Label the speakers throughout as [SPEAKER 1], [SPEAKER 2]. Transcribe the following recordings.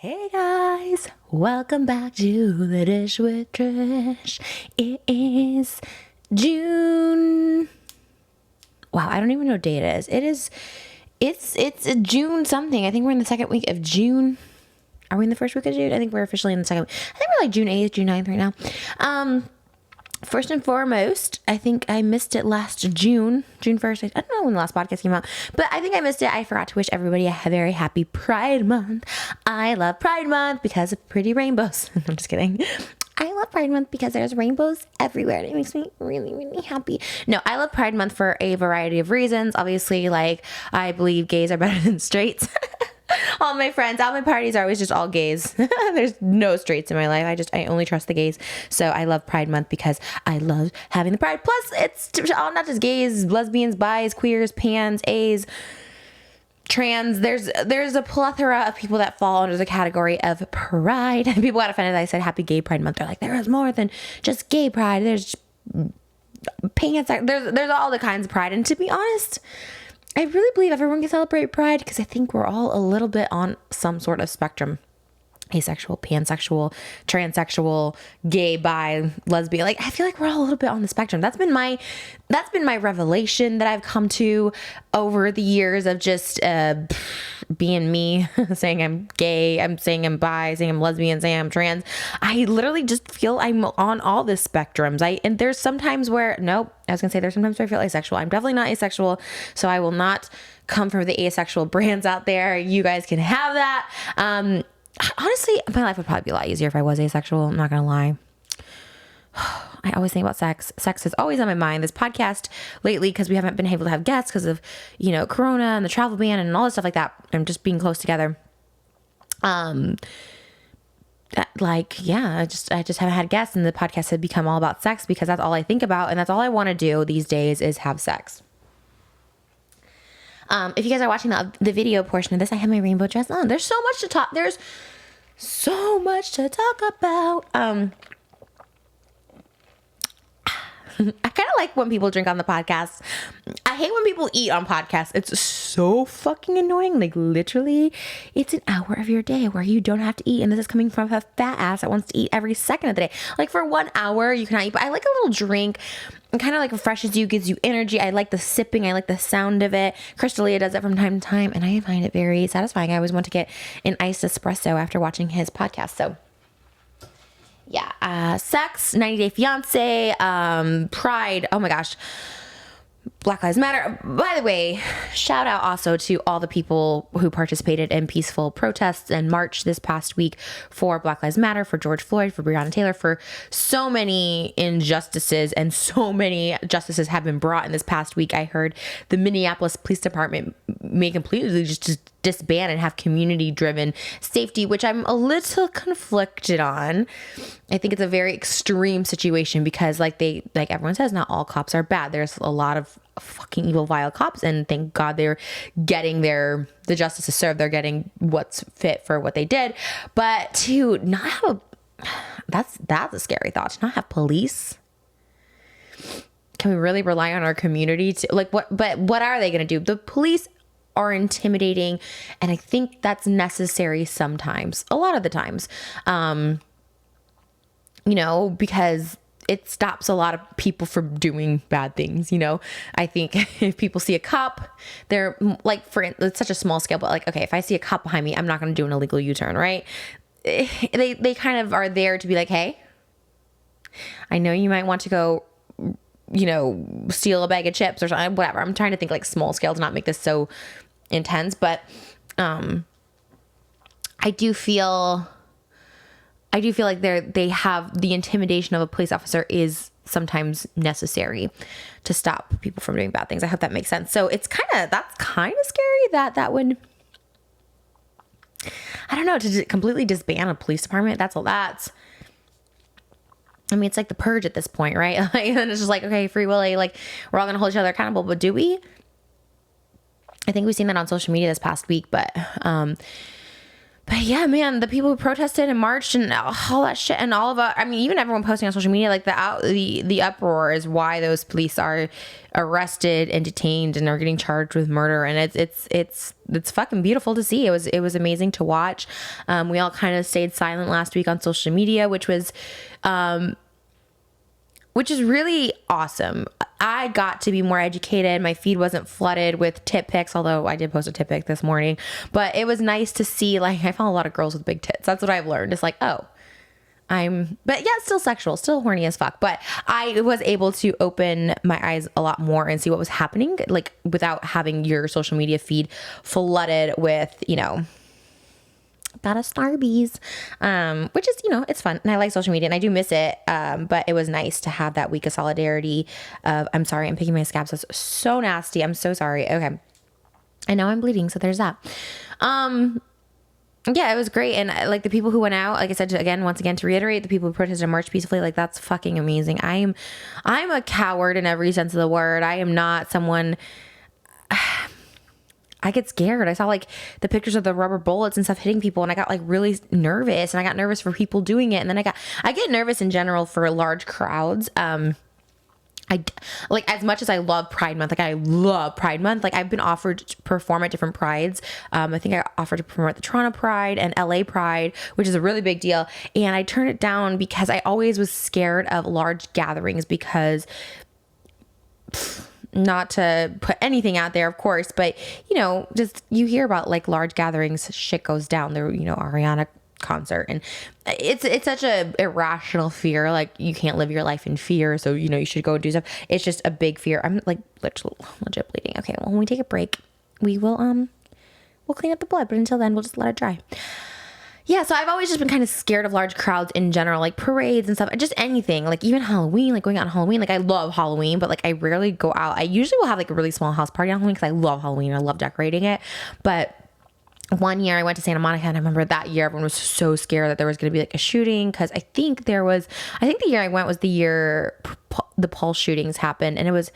[SPEAKER 1] Hey guys, welcome back to the Dish with Trish. It is June. Wow, I don't even know what day it is. It's June something. I think we're in the second week of June. Are we in the first week of June? I think we're officially in the second. I think we're like June 8th, June 9th right now. First and foremost, I think I missed it last June 1st. I don't know when the last podcast came out, but I think I missed it. I forgot to wish everybody a very happy Pride Month. I love Pride Month because of pretty rainbows. I'm just kidding. I love Pride Month because there's rainbows everywhere and it makes me really, really happy. No, I love Pride Month for a variety of reasons. Obviously, like, I believe gays are better than straights. All my friends, all my parties are always just all gays. There's no straights in my life. I only trust the gays. So I love Pride Month because I love having the pride. Plus, it's all not just gays, lesbians, bis, queers, pans, A's, trans. There's a plethora of people that fall under the category of pride. People got offended that I said Happy Gay Pride Month. They're like, there is more than just gay pride. There's pants. There's all the kinds of pride. And to be honest, I really believe everyone can celebrate pride because I think we're all a little bit on some sort of spectrum. Asexual, pansexual, transsexual, gay, bi, lesbian. Like, I feel like we're all a little bit on the spectrum. That's been my revelation that I've come to over the years of just being me, saying I'm gay, I'm saying I'm bi, saying I'm lesbian, saying I'm trans. I literally just feel I'm on all the spectrums. And there's sometimes where, there's sometimes where I feel asexual. I'm definitely not asexual, so I will not come from the asexual brands out there. You guys can have that. Honestly, my life would probably be a lot easier if I was asexual. I'm not going to lie. I always think about sex. Sex is always on my mind. This podcast lately, because we haven't been able to have guests because of, Corona and the travel ban and all this stuff like that, and just being close together. I just haven't had guests, and the podcast had become all about sex because that's all I think about, and that's all I want to do these days is have sex. If you guys are watching the video portion of this, I have my rainbow dress on. There's so much to talk. There's so much to talk about. I kind of like when people drink on the podcast. I hate when people eat on podcasts. It's so fucking annoying. Like, literally, it's an hour of your day where you don't have to eat. And this is coming from a fat ass that wants to eat every second of the day. Like, for 1 hour, you cannot eat. But I like a little drink. It kind of like refreshes you, gives you energy. I like the sipping. I like the sound of it. Crystalia does it from time to time, and I find it very satisfying. I always want to get an iced espresso after watching his podcast. So, yeah, sex, 90 Day Fiance, pride. Oh my gosh. Black Lives Matter. By the way, shout out also to all the people who participated in peaceful protests and march this past week for Black Lives Matter, for George Floyd, for Breonna Taylor, for so many injustices, and so many justices have been brought in this past week. I heard the Minneapolis Police Department may completely just disband and have community-driven safety, which I'm a little conflicted on. I think it's a very extreme situation because like everyone says, not all cops are bad. There's a lot of fucking evil, vile cops, and thank God they're getting the justice is served. They're getting what's fit for what they did. But to not have that's a scary thought, to not have police. Can we really rely on our community to what are they going to do? The police are intimidating, and I think that's necessary sometimes, a lot of the times, because it stops a lot of people from doing bad things. I think if people see a cop, they're like, it's such a small scale, but like, okay, if I see a cop behind me, I'm not going to do an illegal U-turn, right? They kind of are there to be like, hey, I know you might want to go, steal a bag of chips or something, whatever. I'm trying to think like small scale to not make this so intense, but I do feel like they have the intimidation of a police officer is sometimes necessary to stop people from doing bad things. I hope that makes sense. So that's kind of scary that would, I don't know, to completely disband a police department. It's like the purge at this point, right? And it's just like, okay, Free Willy, like, we're all going to hold each other accountable, but do we? I think we've seen that on social media this past week, but But yeah, man, the people who protested and marched and all that shit, and all of I mean, even everyone posting on social media, like the uproar is why those police are arrested and detained and are getting charged with murder. And it's fucking beautiful to see. It was amazing to watch. We all kind of stayed silent last week on social media, which is really awesome. I got to be more educated. My feed wasn't flooded with tit pics, although I did post a tit pic this morning. But it was nice to see, like, I found a lot of girls with big tits. That's what I've learned. It's like, but yeah, still sexual, still horny as fuck. But I was able to open my eyes a lot more and see what was happening, like, without having your social media feed flooded with, got a Starbies, which is, it's fun. And I like social media and I do miss it. But it was nice to have that week of solidarity of, I'm sorry, I'm picking my scabs. That's so nasty. I'm so sorry. Okay. And now I'm bleeding. So there's that. Yeah, it was great. And like the people who went out, like I said, once again, to reiterate, the people who protested and marched peacefully, like that's fucking amazing. I'm a coward in every sense of the word. I am not someone, I get scared. I saw like the pictures of the rubber bullets and stuff hitting people and I got like really nervous, and I got nervous for people doing it. And then I get nervous in general for large crowds. I like, as much as I love Pride Month, like I love Pride Month, like I've been offered to perform at different prides. I think I offered to perform at the Toronto Pride and LA Pride, which is a really big deal. And I turned it down because I always was scared of large gatherings because not to put anything out there, of course, but just you hear about like large gatherings, shit goes down. There, Ariana concert, and it's such a irrational fear. Like you can't live your life in fear, so you should go and do stuff. It's just a big fear. I'm like legit bleeding. Okay, well, when we take a break, we will we'll clean up the blood, but until then, we'll just let it dry. Yeah, so I've always just been kind of scared of large crowds in general, like parades and stuff, just anything, like even Halloween, like going out on Halloween. Like I love Halloween, but like I rarely go out. I usually will have like a really small house party on Halloween because I love Halloween. I love decorating it. But one year I went to Santa Monica, and I remember that year everyone was so scared that there was going to be like a shooting, because I think the year I went was the year the Pulse shootings happened, and it was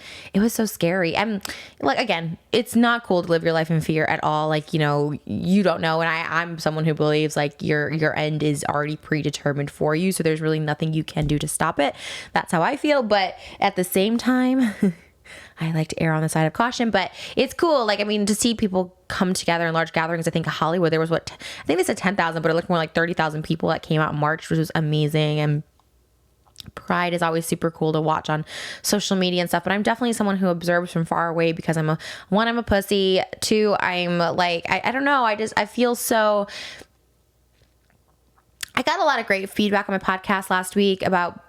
[SPEAKER 1] so scary. And like, again, it's not cool to live your life in fear at all. Like, you don't know. And I'm someone who believes like your end is already predetermined for you. So there's really nothing you can do to stop it. That's how I feel. But at the same time, I like to err on the side of caution, but it's cool. Like, I mean, to see people come together in large gatherings. I think Hollywood, there was I think they said 10,000, but it looked more like 30,000 people that came out in March, which was amazing. And Pride is always super cool to watch on social media and stuff, but I'm definitely someone who observes from far away because I'm a pussy. Two, I'm like, I don't know. I feel so, I got a lot of great feedback on my podcast last week about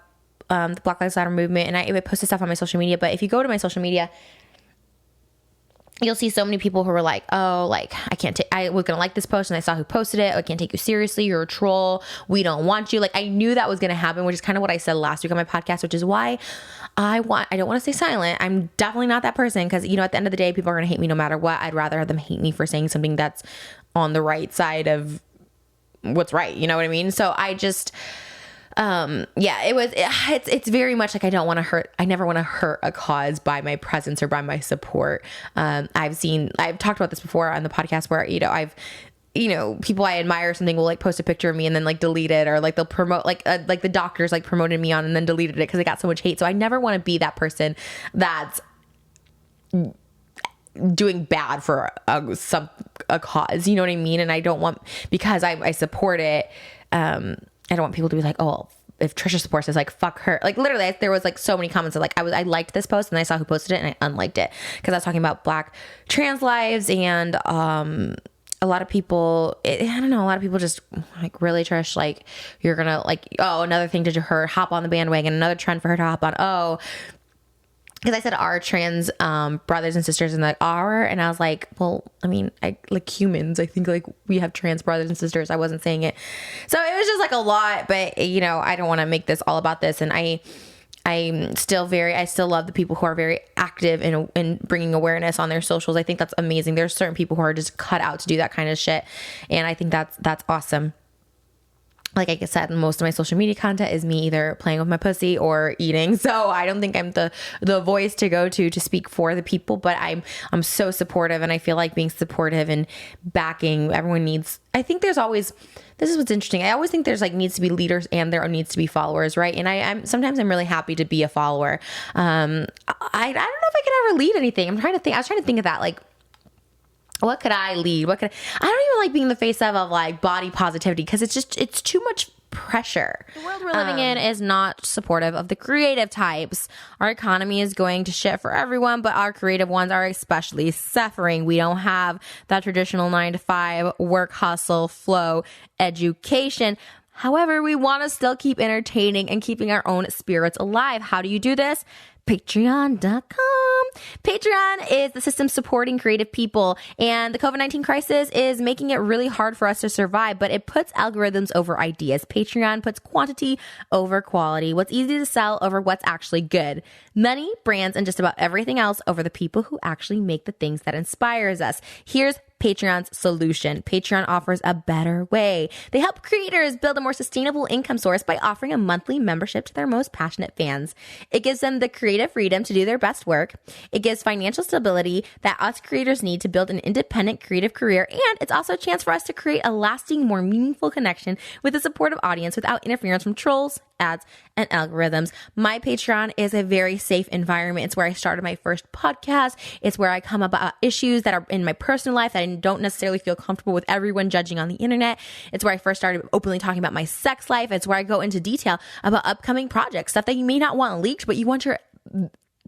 [SPEAKER 1] the Black Lives Matter movement, and I posted stuff on my social media. But if you go to my social media, you'll see so many people who were like, oh, like I was gonna like this post and I saw who posted it. I can't take you seriously. You're a troll. We don't want you. Like, I knew that was gonna happen, which is kind of what I said last week on my podcast, which is why I don't want to stay silent. I'm definitely not that person, because at the end of the day, people are gonna hate me no matter what. I'd rather have them hate me for saying something that's on the right side of what's right. You know what I mean? So I just, it's very much like I never want to hurt a cause by my presence or by my support. I've talked about this before on the podcast where, people I admire or something will like post a picture of me and then like delete it, or like they'll promote like the doctors like promoted me on and then deleted it because they got so much hate. So I never want to be that person that's doing bad for a cause, you know what I mean? And I don't want, because I support it, I don't want people to be like, oh, if Trisha supports this, like, fuck her. Like, literally, there was like so many comments of like, I liked this post and I saw who posted it and I unliked it because I was talking about Black trans lives, and a lot of people, I don't know, a lot of people just like, really, Trish, like, you're gonna like, oh, another thing to her hop on the bandwagon, another trend for her to hop on. Oh, because I said our trans brothers and sisters, and like our, and I was like, well, I mean, I like humans. I think like we have trans brothers and sisters. I wasn't saying it, so it was just like a lot. But I don't want to make this all about this. And I still love the people who are very active in bringing awareness on their socials. I think that's amazing. There's certain people who are just cut out to do that kind of shit, and I think that's awesome. like I said, most of my social media content is me either playing with my pussy or eating. So I don't think I'm the voice to go to speak for the people, but I'm so supportive, and I feel like being supportive and backing everyone needs. I think there's always, this is what's interesting. I always think there's like needs to be leaders and there needs to be followers, right? And I'm sometimes I'm really happy to be a follower. I don't know if I could ever lead anything. I was trying to think of that, like, what could I lead? I don't even like being the face of like body positivity, because it's too much pressure. The world we're living in is not supportive of the creative types. Our economy is going to shit for everyone, but our creative ones are especially suffering. We don't have that traditional 9-to-5 work, hustle, flow, education. However, we want to still keep entertaining and keeping our own spirits alive. How do you do this? Patreon.com. Patreon is the system supporting creative people, and the COVID-19 crisis is making it really hard for us to survive, but it puts algorithms over ideas. Patreon puts quantity over quality, what's easy to sell over what's actually good. Money, brands, and just about everything else over the people who actually make the things that inspires us. Here's Patreon's solution. Patreon offers a better way. They help creators build a more sustainable income source by offering a monthly membership to their most passionate fans. It gives them the creative freedom to do their best work. It gives financial stability that us creators need to build an independent creative career. And it's also a chance for us to create a lasting, more meaningful connection with a supportive audience without interference from trolls, ads, and algorithms. My Patreon is a very safe environment. It's where I started my first podcast. It's where I come about issues that are in my personal life that I don't necessarily feel comfortable with everyone judging on the internet. It's where I first started openly talking about my sex life. It's where I go into detail about upcoming projects, stuff that you may not want leaked, but you want your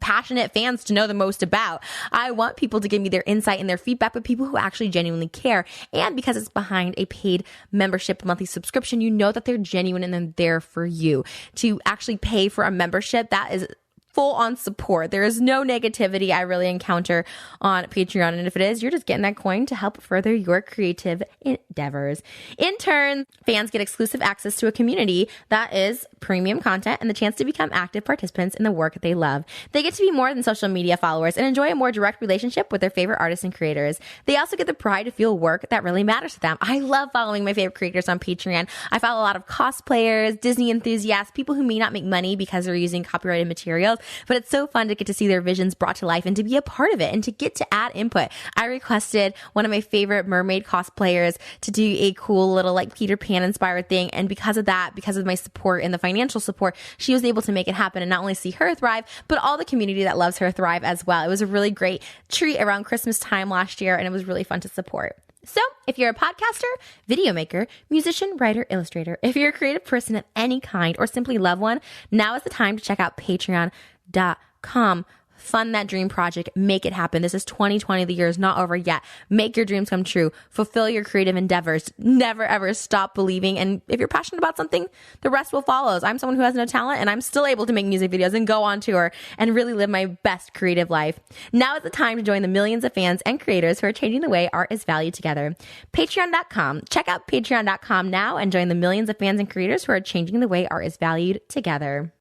[SPEAKER 1] passionate fans to know the most about. I want people to give me their insight and their feedback, but people who actually genuinely care. And because it's behind a paid membership monthly subscription, you know that they're genuine and they're there for you. To actually pay for a membership, that is full on support. There is no negativity I really encounter on Patreon. And if it is, you're just getting that coin to help further your creative endeavors. In turn, fans get exclusive access to a community that is premium content and the chance to become active participants in the work they love. They get to be more than social media followers and enjoy a more direct relationship with their favorite artists and creators. They also get the pride to feel work that really matters to them. I love following my favorite creators on Patreon. I follow a lot of cosplayers, Disney enthusiasts, people who may not make money because they're using copyrighted materials, but it's so fun to get to see their visions brought to life and to be a part of it and to get to add input. I requested one of my favorite mermaid cosplayers to do a cool little like Peter Pan inspired thing. And because of that, because of my support and the financial support, she was able to make it happen and not only see her thrive, but all the community that loves her thrive as well. It was a really great treat around Christmas time last year, and it was really fun to support. So if you're a podcaster, video maker, musician, writer, illustrator, if you're a creative person of any kind or simply love one, now is the time to check out patreon.com. Fund that dream project. Make it happen. This is 2020. The year is not over yet. Make your dreams come true. Fulfill your creative endeavors. Never, ever stop believing. And if you're passionate about something, the rest will follow. I'm someone who has no talent, and I'm still able to make music videos and go on tour and really live my best creative life. Now is the time to join the millions of fans and creators who are changing the way art is valued together. Patreon.com. Check out patreon.com now and join the millions of fans and creators who are changing the way art is valued together.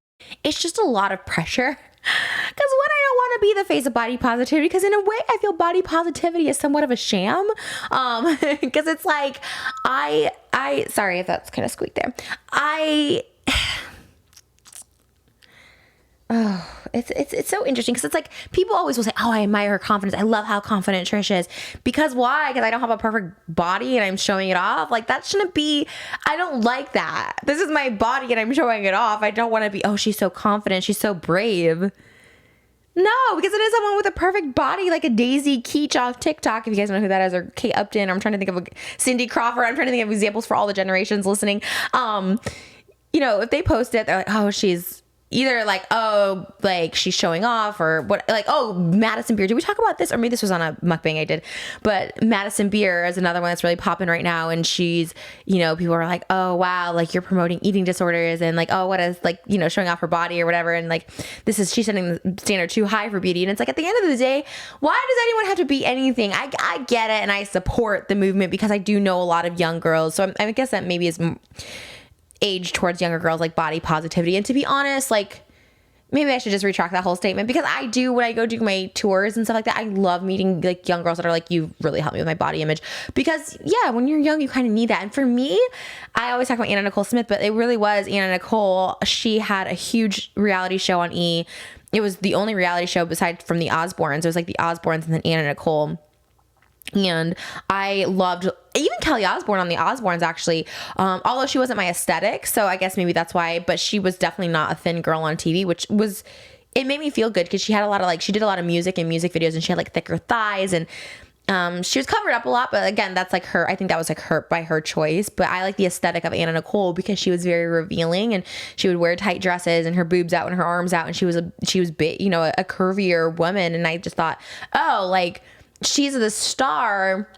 [SPEAKER 1] It's just a lot of pressure. Because one, I don't want to be the face of body positivity, because in a way I feel body positivity is somewhat of a sham. Because it's like, I sorry if that's kind of squeaked there. It's so interesting, because it's like people always will say, oh, I admire her confidence. I love how confident Trish is. Because why? Because I don't have a perfect body and I'm showing it off. Like, that shouldn't be, I don't like that. This is my body and I'm showing it off. I don't want to be, oh, she's so confident. She's so brave. No, because it is someone with a perfect body, like a Daisy Keach off TikTok, if you guys know who that is, or Kate Upton. I'm trying to think of a Cindy Crawford. I'm trying to think of examples for all the generations listening. If they post it, they're like, oh, she's either like, oh, like she's showing off, or what, like, oh, Madison Beer. Did we talk about this? Or maybe this was on a mukbang I did, but Madison Beer is another one that's really popping right now. And she's, people are like, oh, wow, like you're promoting eating disorders, and like, oh, what is, like, showing off her body or whatever. And like, she's setting the standard too high for beauty. And it's like, at the end of the day, why does anyone have to be anything? I get it. And I support the movement because I do know a lot of young girls. So I guess that maybe is age towards younger girls, like body positivity. And to be honest, like, maybe I should just retract that whole statement, because I do, when I go do my tours and stuff like that, I love meeting like young girls that are like, you really helped me with my body image, because yeah, when you're young, you kind of need that. And for me, I always talk about Anna Nicole Smith, but it really was Anna Nicole. She had a huge reality show on E! It was the only reality show besides from the Osbournes. It was like the Osbournes and then Anna Nicole. And I loved even Kelly Osbourne on the Osbournes, actually, although she wasn't my aesthetic. So I guess maybe that's why, but she was definitely not a thin girl on TV, which was, it made me feel good, because she had a lot of like, she did a lot of music and music videos, and she had like thicker thighs, and she was covered up a lot. But again, that's like her, I think that was like her by her choice. But I like the aesthetic of Anna Nicole, because she was very revealing, and she would wear tight dresses and her boobs out and her arms out, and she was big, you know, a curvier woman. And I just thought, oh, like, she's the star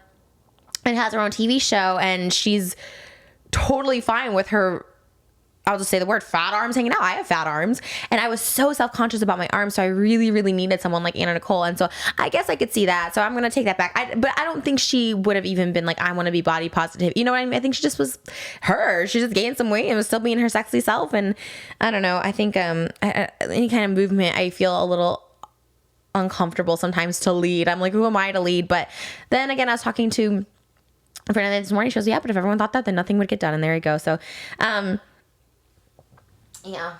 [SPEAKER 1] and has her own TV show, and she's totally fine with her, I'll just say the word, fat arms hanging out. I have fat arms, and I was so self-conscious about my arms, so I really, really needed someone like Anna Nicole. And so I guess I could see that. So I'm going to take that back. But I don't think she would have even been like, I want to be body positive. You know what I mean? I think she just was her. She just gained some weight and was still being her sexy self. And I don't know. I think any kind of movement, I feel a little uncomfortable sometimes to lead. I'm like, who am I to lead? But then again, I was talking to a friend of mine this morning. She goes, yeah, but if everyone thought that, then nothing would get done. And there you go. So, yeah,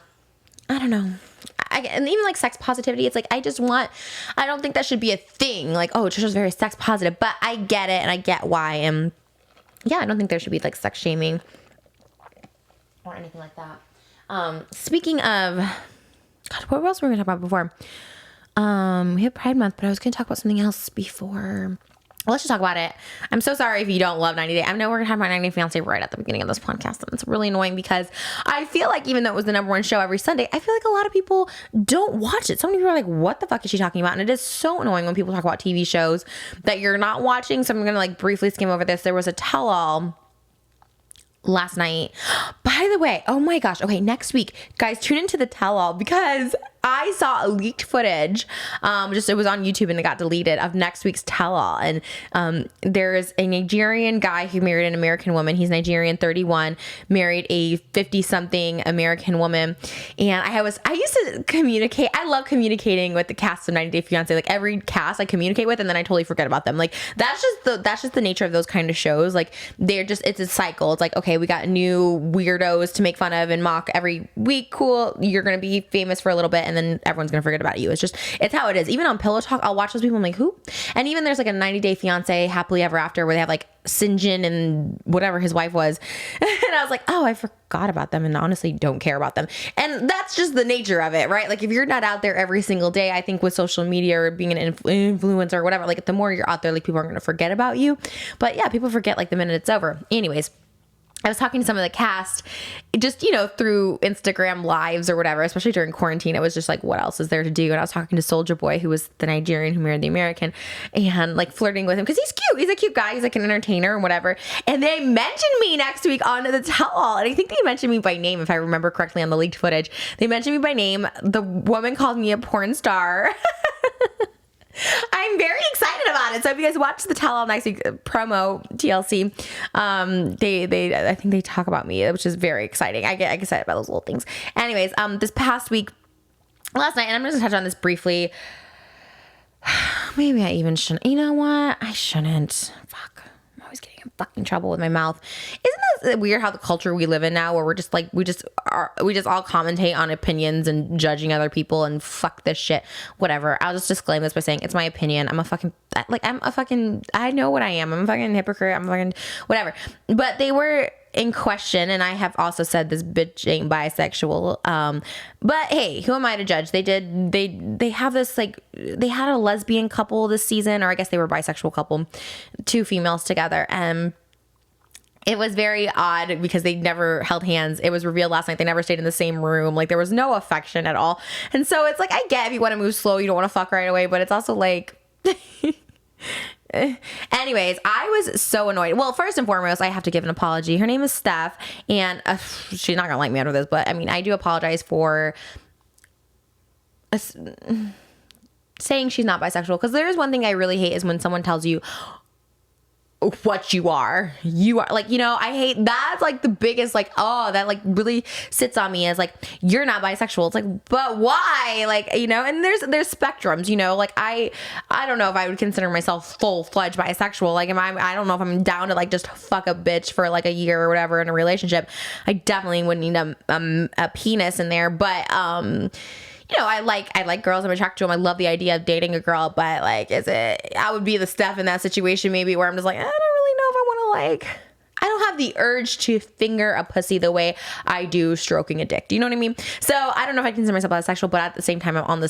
[SPEAKER 1] I don't know. And even like sex positivity, it's like, I don't think that should be a thing. Like, oh, Trisha's very sex positive, but I get it. And I get why. And yeah, I don't think there should be like sex shaming or anything like that. Speaking of, God, what else were we going to talk about before? We have Pride Month, but I was going to talk about something else before. Well, let's just talk about it. I'm so sorry if you don't love 90 Day. I know we're going to have my 90 Day Fiance right at the beginning of this podcast, and it's really annoying, because I feel like even though it was the #1 show every Sunday, I feel like a lot of people don't watch it. So many people are like, what the fuck is she talking about? And it is so annoying when people talk about TV shows that you're not watching. So I'm going to like briefly skim over this. There was a tell-all last night. By the way, oh my gosh. Okay, next week, guys, tune into the tell-all, because I saw a leaked footage, it was on YouTube and it got deleted, of next week's tell-all. And there's a Nigerian guy who married an American woman. He's Nigerian, 31, married a 50-something American woman. And I used to communicate. I love communicating with the cast of 90 Day Fiance. Like, every cast I communicate with, and then I totally forget about them. Like, that's just the nature of those kind of shows. Like, it's a cycle. It's like, okay, we got new weirdos to make fun of and mock every week. Cool. You're going to be famous for a little bit, and then everyone's gonna forget about you. It's how it is. Even on Pillow Talk, I'll watch those people, I'm like, who? And even there's like a 90 Day Fiance Happily Ever After, where they have like Sinjin and whatever his wife was. And I was like, oh, I forgot about them, and honestly don't care about them. And that's just the nature of it, right? Like, if you're not out there every single day, I think with social media or being an influencer or whatever, like, the more you're out there, like, people aren't gonna forget about you. But yeah, people forget like the minute it's over. Anyways, I was talking to some of the cast just, through Instagram lives or whatever, especially during quarantine. It was just like, what else is there to do? And I was talking to Soulja Boy, who was the Nigerian who married the American, and like flirting with him, because he's cute. He's a cute guy. He's like an entertainer and whatever. And they mentioned me next week on the tell-all. And I think they mentioned me by name, if I remember correctly on the leaked footage. They mentioned me by name. The woman called me a porn star. I'm very excited about it. So if you guys watch the tell-all next week, promo TLC, I think they talk about me, which is very exciting. I get excited about those little things. Anyways, this past week, last night, and I'm just gonna touch on this briefly. Maybe I even shouldn't. You know what? I shouldn't. Fuck. I'm always getting in fucking trouble with my mouth. Isn't that weird how the culture we live in now, where we're just like, we just all commentate on opinions and judging other people and fuck this shit, whatever. I'll just disclaim this by saying it's my opinion. I know what I am. I'm a fucking hypocrite. I'm a fucking whatever. But they were in question, and I have also said this bitch ain't bisexual. But hey, who am I to judge? They have this, like, they had a lesbian couple this season, or I guess they were a bisexual couple, 2 females together, and it was very odd because they never held hands. It was revealed last night they never stayed in the same room. Like, there was no affection at all. And so it's like, I get if you want to move slow, you don't want to fuck right away, but it's also like anyways, I was so annoyed. Well, first and foremost, I have to give an apology. Her name is Steph, and she's not gonna like me after this, but I mean, I do apologize for saying she's not bisexual, because there is one thing I really hate, is when someone tells you, what you are. You are like, I hate that's like the biggest, like, oh, that like really sits on me as like, you're not bisexual. It's like, but why? Like, and there's spectrums, like I don't know if I would consider myself full-fledged bisexual. Like, I don't know if I'm down to like just fuck a bitch for like a year or whatever in a relationship. I definitely would need a penis in there, but I like girls. I'm attracted to them. I love the idea of dating a girl, but like, I would be the Steph in that situation maybe where I'm just like, I don't really know if I want to I don't have the urge to finger a pussy the way I do stroking a dick. Do you know what I mean? So I don't know if I consider myself bisexual, but at the same time, I'm on the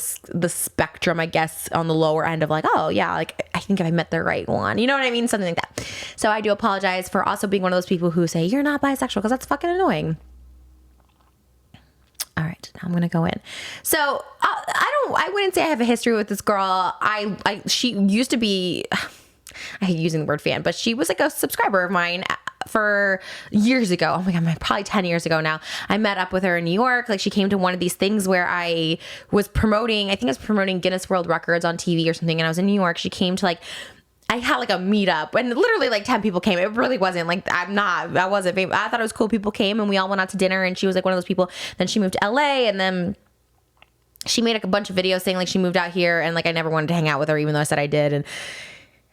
[SPEAKER 1] spectrum, I guess, on the lower end of like, oh yeah, like I think if I met the right one, you know what I mean? Something like that. So I do apologize for also being one of those people who say you're not bisexual, because that's fucking annoying. All right, now I'm gonna go in. So I wouldn't say I have a history with this girl. She used to be, I hate using the word fan, but she was like a subscriber of mine for years ago. Oh my God, probably 10 years ago now. I met up with her in New York. Like, she came to one of these things where I was promoting Guinness World Records on TV or something. And I was in New York. She came to I had like a meetup and literally like 10 people came. It really wasn't like, I wasn't famous. I thought it was cool. People came and we all went out to dinner, and she was like one of those people. Then she moved to LA, and then she made like a bunch of videos saying like she moved out here, and like I never wanted to hang out with her even though I said I did. And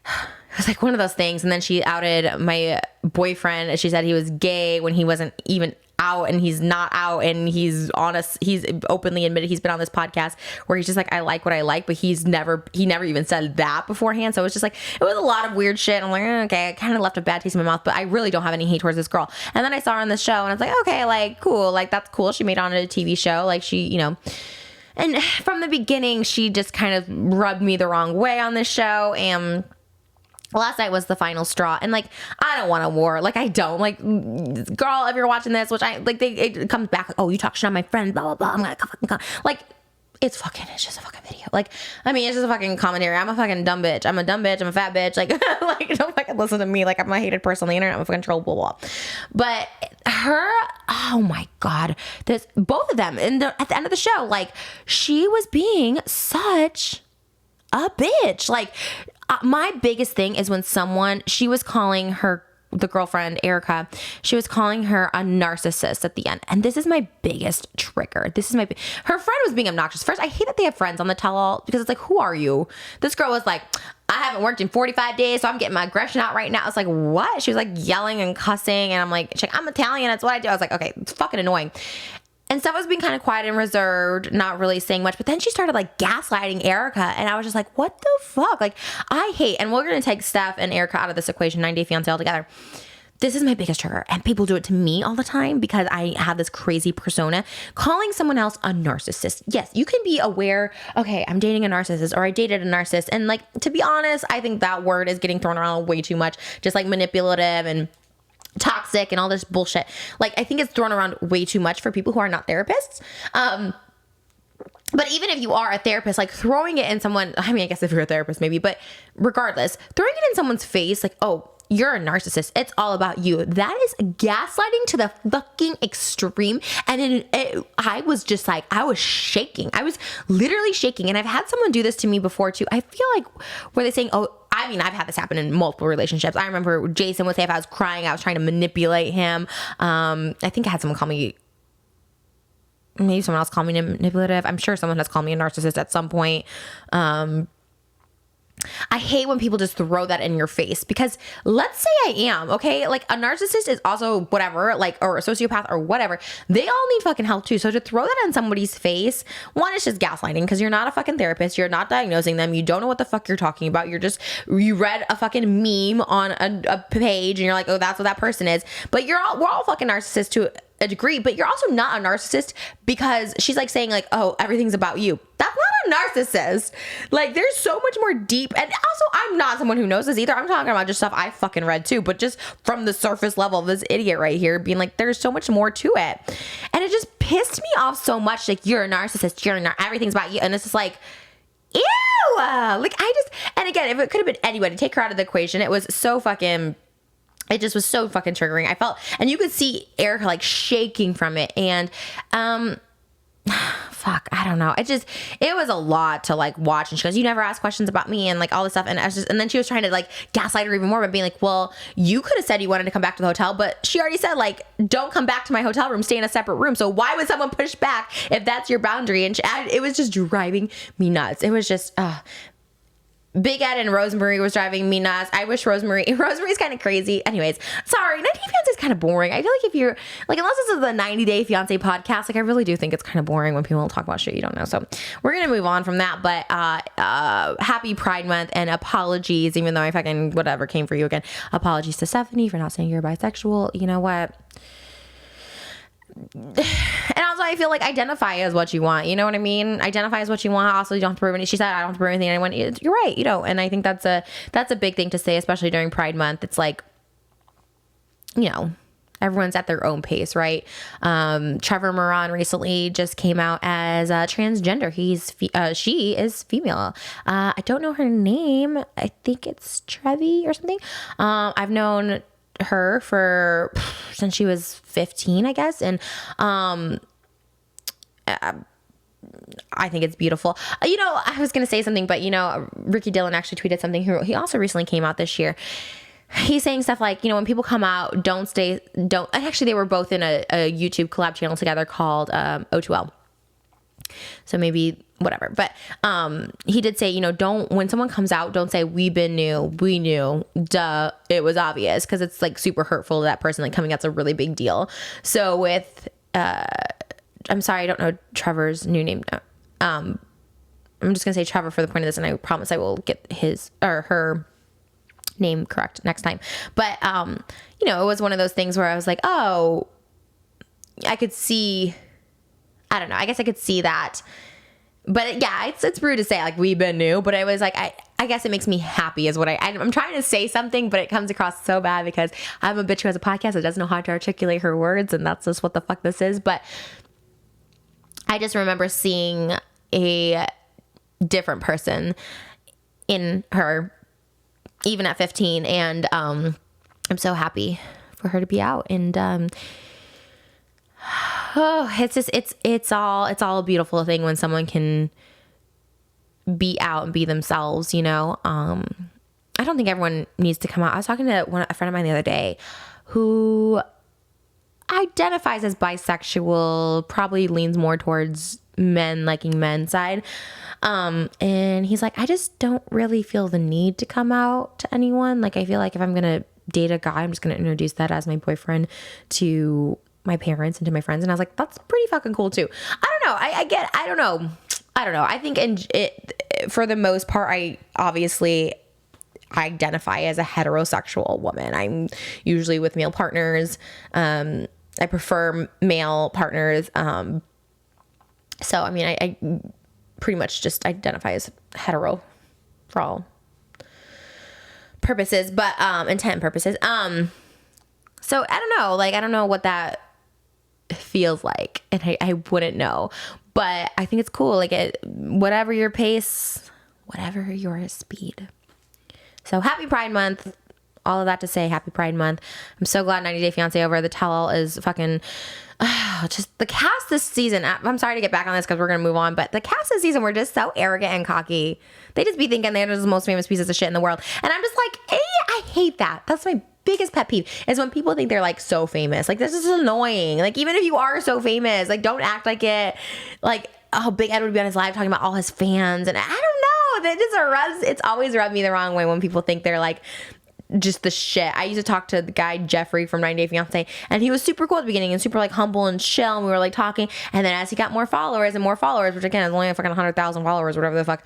[SPEAKER 1] it was like one of those things. And then she outed my boyfriend. She said he was gay when he wasn't even out, and he's not out, and he's honest. He's openly admitted he's been on this podcast where he's just like, I like what I like, but he never even said that beforehand. So it was just like, it was a lot of weird shit. I'm like, okay, I kind of left a bad taste in my mouth, but I really don't have any hate towards this girl. And then I saw her on this show, and I was like, okay, like cool, like that's cool. She made it on a TV show, like she, and from the beginning, she just kind of rubbed me the wrong way on this show. And last night was the final straw, and like, I don't want a war. Like, I don't like, girl, if you're watching this, which I like, it comes back. Oh, you talk shit on my friend, blah, blah, blah. I'm gonna fucking like, it's just a fucking video. Like, I mean, it's just a fucking commentary. I'm a fucking dumb bitch. I'm a dumb bitch. I'm a fat bitch. Like, like, don't fucking listen to me. Like, I'm a hated person on the internet. I'm a fucking troll, blah, blah. But her, oh my God, both of them at the end of the show, like, she was being such a bitch. Like, my biggest thing is when she was calling the girlfriend, Erica, she was calling her a narcissist at the end. And this is my biggest trigger. Her friend was being obnoxious. First, I hate that they have friends on the tell-all, because it's like, who are you? This girl was like, I haven't worked in 45 days, so I'm getting my aggression out right now. It's like, what? She was like yelling and cussing. And I'm like, I'm Italian. That's what I do. I was like, okay, it's fucking annoying. And Steph was being kind of quiet and reserved, not really saying much. But then she started like gaslighting Erica. And I was just like, what the fuck? Like, I hate, and we're going to take Steph and Erica out of this equation, 90 Day Fiance altogether. This is my biggest trigger. And people do it to me all the time because I have this crazy persona. Calling someone else a narcissist. Yes, you can be aware, okay, I'm dating a narcissist, or I dated a narcissist. And like, to be honest, I think that word is getting thrown around way too much. Just like manipulative and toxic and all this bullshit. Like, I think it's thrown around way too much for people who are not therapists. But even if you are a therapist, like throwing it in someone, I mean, I guess if you're a therapist maybe, but regardless, throwing it in someone's face, like, oh, you're a narcissist, it's all about you. That is gaslighting to the fucking extreme. And I was just like, I was shaking. I was literally shaking. And I've had someone do this to me before too. I feel like, were they saying, oh, I mean, I've had this happen in multiple relationships. I remember Jason would say if I was crying, I was trying to manipulate him. I think I had someone call me, maybe someone else called me manipulative. I'm sure someone has called me a narcissist at some point. I hate when people just throw that in your face, because let's say I am, okay? Like, a narcissist is also whatever, like, or a sociopath or whatever. They all need fucking help too. So to throw that in somebody's face, one, it's just gaslighting, because you're not a fucking therapist. You're not diagnosing them. You don't know what the fuck you're talking about. You read a fucking meme on a page and you're like, oh, that's what that person is. But we're all fucking narcissists to a degree, but you're also not a narcissist, because she's like saying like, oh, everything's about you. That's not a narcissist. Like, there's so much more deep. And also, I'm not someone who knows this either. I'm talking about just stuff I fucking read too, but just from the surface level of this idiot right here being like, there's so much more to it. And it just pissed me off so much. Like, you're a narcissist, everything's about you. And it's just like, ew. Like, and again, if it could have been anybody, take her out of the equation. It was so fucking, it just was so fucking triggering. I felt, and you could see Erica like shaking from it. And, fuck, I don't know. It was a lot to like watch. And she goes, you never ask questions about me and like all this stuff. And and then she was trying to like gaslight her even more, but being like, well, you could have said you wanted to come back to the hotel, but she already said like, don't come back to my hotel room, stay in a separate room. So why would someone push back if that's your boundary? And it was just driving me nuts. It was just, Big Ed and Rosemary was driving me nuts. I wish Rosemary's kind of crazy. Anyways, sorry, 90 Day Fiance is kind of boring. I feel like if you're like, unless this is the 90 Day Fiance podcast, like I really do think it's kind of boring when people talk about shit you don't know. So we're gonna move on from that. But happy Pride Month and apologies, even though I fucking whatever came for you again. Apologies to Stephanie for not saying you're bisexual. You know what? And also I feel like identify as what you want, you know what I mean? Identify as what you want. Also, you don't have to prove anything. She said, I don't have to prove anything to anyone. You're right, you know, and I think that's a big thing to say, especially during Pride Month. It's like, you know, everyone's at their own pace, right? Trevor Moran recently just came out as transgender. She is female. I don't know her name. I think it's Trevi or something. I've known her since she was 15, I guess. And I think it's beautiful. You know, I was going to say something, but you know, Ricky Dillon actually tweeted something. He also recently came out this year. He's saying stuff like, you know, when people come out, actually they were both in a YouTube collab channel together called O2L. So maybe whatever. But he did say, you know, when someone comes out, don't say we knew, duh, it was obvious, because it's like super hurtful to that person. Like coming out's a really big deal. So with I'm sorry, I don't know Trevor's new name. I'm just gonna say Trevor for the point of this, and I promise I will get his or her name correct next time. But you know, it was one of those things where I was like, oh, I could see, I don't know, I guess I could see that. But yeah, it's rude to say like we've been new, but I was like, I guess it makes me happy is what I'm trying to say something, but it comes across so bad because I'm a bitch who has a podcast that doesn't know how to articulate her words, and that's just what the fuck this is. But I just remember seeing a different person in her, even at 15, and I'm so happy for her to be out. And it's just it's all a beautiful thing when someone can be out and be themselves, you know. I don't think everyone needs to come out. I was talking to a friend of mine the other day who identifies as bisexual, probably leans more towards men liking men's side. And he's like, I just don't really feel the need to come out to anyone. Like, I feel like if I'm going to date a guy, I'm just going to introduce that as my boyfriend to my parents and to my friends. And I was like, that's pretty fucking cool too. I don't know. I don't know. I think for the most part, I obviously identify as a heterosexual woman. I'm usually with male partners. I prefer male partners. So, I mean, I pretty much just identify as hetero for all purposes, but intent purposes. So I don't know. Like, I don't know what that feels like, and I wouldn't know. But I think it's cool. Like, whatever your pace, whatever your speed. So happy Pride Month. All of that to say, happy Pride Month. I'm so glad 90 Day Fiance over. The tell-all is fucking just the cast this season. I'm sorry to get back on this because we're going to move on, but the cast this season were just so arrogant and cocky. They just be thinking they're just the most famous pieces of shit in the world. And I'm just like, I hate that. That's my biggest pet peeve, is when people think they're like so famous. Like, this is annoying. Like, even if you are so famous, like, don't act like it. Like, oh, Big Ed would be on his live talking about all his fans. And I don't know. It's always rubbed me the wrong way when people think they're like just the shit. I used to talk to the guy Jeffrey from 90 Day Fiance, and he was super cool at the beginning and super like humble and chill, and we were like talking, and then as he got more followers, which again is only fucking 100,000 followers, whatever the fuck,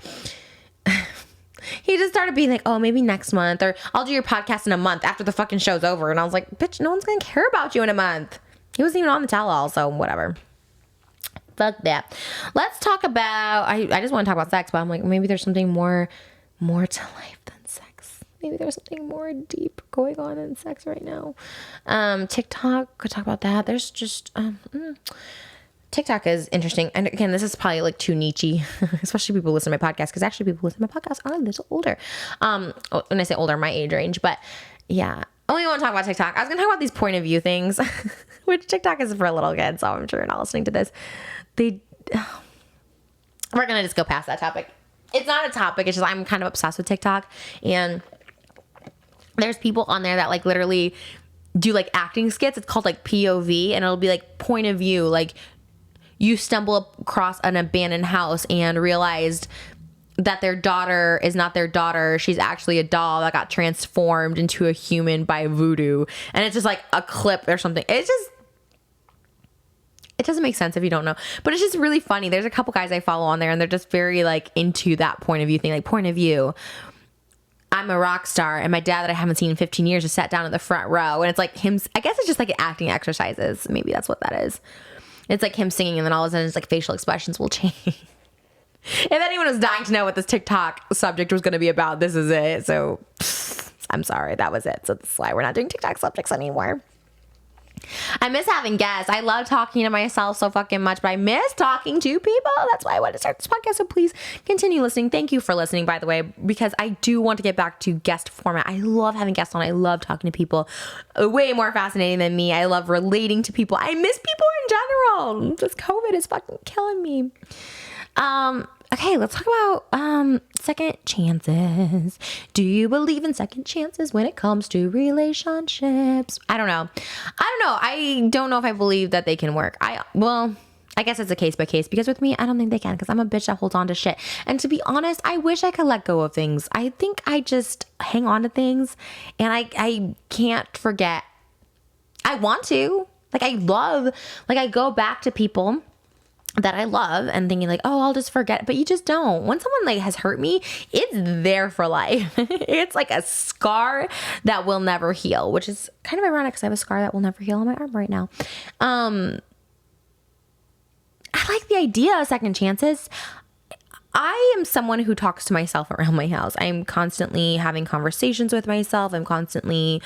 [SPEAKER 1] he just started being like, oh, maybe next month, or I'll do your podcast in a month after the fucking show's over. And I was like, bitch, no one's gonna care about you in a month. He wasn't even on the tell-all, so whatever. Fuck that. Let's talk about, I just want to talk about sex, but I'm like, maybe there's something more to life than sex. Maybe there's something more deep going on in sex right now. TikTok, could talk about that. There's just, TikTok is interesting. And again, this is probably like too niche-y, especially people who listen to my podcast, because actually people who listen to my podcast are a little older. When I say older, my age range, but yeah. I only want to talk about TikTok. I was going to talk about these point of view things, which TikTok is for little kids, so I'm sure you're not listening to this. we're going to just go past that topic. It's not a topic. It's just I'm kind of obsessed with TikTok. And there's people on there that like literally do like acting skits. It's called like POV, and it'll be like point of view. Like you stumble across an abandoned house and realized that their daughter is not their daughter. She's actually a doll that got transformed into a human by voodoo. And it's just like a clip or something. It doesn't make sense if you don't know, but it's just really funny. There's a couple guys I follow on there, and they're just very like into that point of view thing. Like point of view, I'm a rock star, and my dad that I haven't seen in 15 years just sat down in the front row. And it's like him, I guess it's just like acting exercises. Maybe that's what that is. It's like him singing, and then all of a sudden it's like facial expressions will change. If anyone was dying to know what this TikTok subject was going to be about, this is it. So I'm sorry, that was it. So that's why we're not doing TikTok subjects anymore. I miss having guests. I love talking to myself so fucking much, but I miss talking to people. That's why I wanted to start this podcast. So please continue listening. Thank you for listening, by the way, because I do want to get back to guest format. I love having guests on. I love talking to people. Way more fascinating than me. I love relating to people. I miss people in general. This COVID is fucking killing me. Okay, let's talk about second chances. Do you believe in second chances when it comes to relationships? I don't know. I don't know if I believe that they can work. I guess it's a case by case, because with me, I don't think they can, because I'm a bitch that holds on to shit. And to be honest, I wish I could let go of things. I think I just hang on to things, and I can't forget. I want to. I go back to people that I love and thinking like, oh, I'll just forget. But you just don't. When someone like has hurt me, it's there for life. It's like a scar that will never heal, which is kind of ironic because I have a scar that will never heal on my arm right now. I like the idea of second chances. I am someone who talks to myself around my house. I'm constantly having conversations with myself. I'm constantly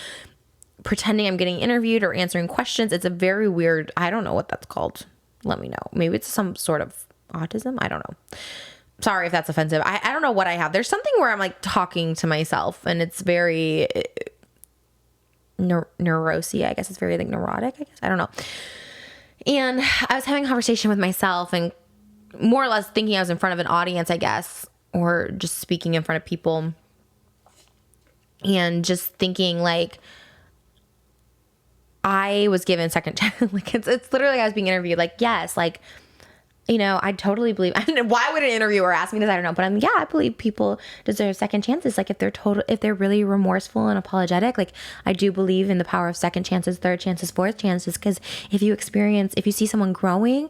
[SPEAKER 1] pretending I'm getting interviewed or answering questions. It's a very weird, I don't know what that's called. Let me know. Maybe it's some sort of autism. I don't know. Sorry if that's offensive. I don't know what I have. There's something where I'm like talking to myself, and it's very neurosy. I guess it's very like neurotic. I guess. I don't know. And I was having a conversation with myself, and more or less thinking I was in front of an audience, I guess, or just speaking in front of people, and just thinking like, I was given second chance. Like it's literally, I was being interviewed. Like, yes, like, you know, I totally believe. Why would an interviewer ask me this? I don't know. But I believe people deserve second chances. Like if they're really remorseful and apologetic, like I do believe in the power of second chances, third chances, fourth chances. Because if you see someone growing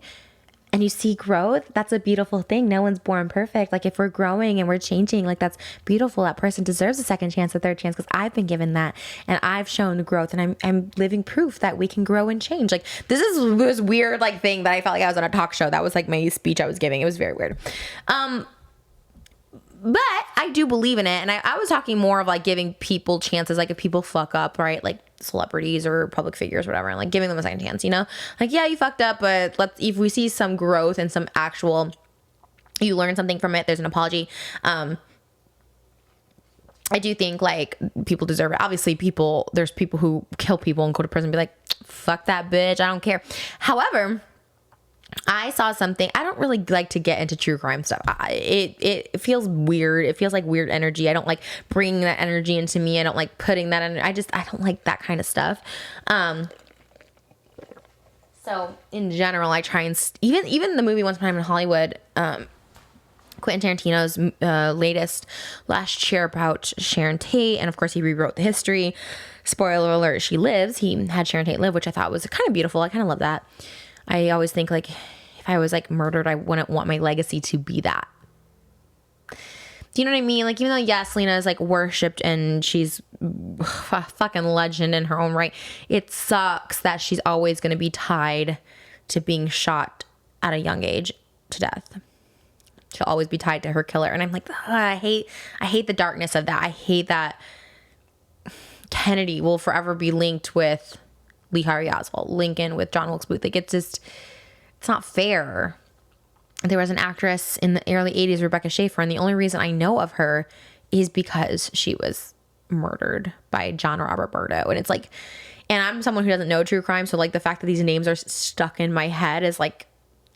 [SPEAKER 1] and you see growth, that's a beautiful thing. No one's born perfect. Like if we're growing and we're changing, like that's beautiful. That person deserves a second chance, a third chance, because I've been given that, and I've shown the growth, and I'm living proof that we can grow and change. Like this is this weird like thing that I felt like I was on a talk show. That was like my speech I was giving. It was very weird. But I do believe in it. And I was talking more of like giving people chances. Like if people fuck up, right? Like celebrities or public figures, whatever, and like giving them a second chance, you know, like, yeah, you fucked up, but if we see some growth and some actual, you learn something from it, there's an apology. I do think like people deserve it. Obviously there's people who kill people and go to prison and be like, fuck that bitch, I don't care. However, I saw something. I don't really like to get into true crime stuff. It feels weird. It feels like weird energy. I don't like bringing that energy into me. I don't like putting that in. I don't like that kind of stuff. So in general, I try and even the movie Once Upon a Time in Hollywood, Quentin Tarantino's last year about Sharon Tate, and of course he rewrote the history. Spoiler alert: she lives. He had Sharon Tate live, which I thought was kind of beautiful. I kind of love that. I always think like if I was like murdered, I wouldn't want my legacy to be that. Do you know what I mean? Like even though yes, Selena is like worshipped and she's a fucking legend in her own right, it sucks that she's always going to be tied to being shot at a young age to death. She'll always be tied to her killer, and I'm like, I hate the darkness of that. I hate that Kennedy will forever be linked with Lee Harvey Oswald, Lincoln with John Wilkes Booth. Like it's not fair. There was an actress in the early 80s, Rebecca Schaeffer, and the only reason I know of her is because she was murdered by John Robert Burdo. And it's like, and I'm someone who doesn't know true crime, so like the fact that these names are stuck in my head is like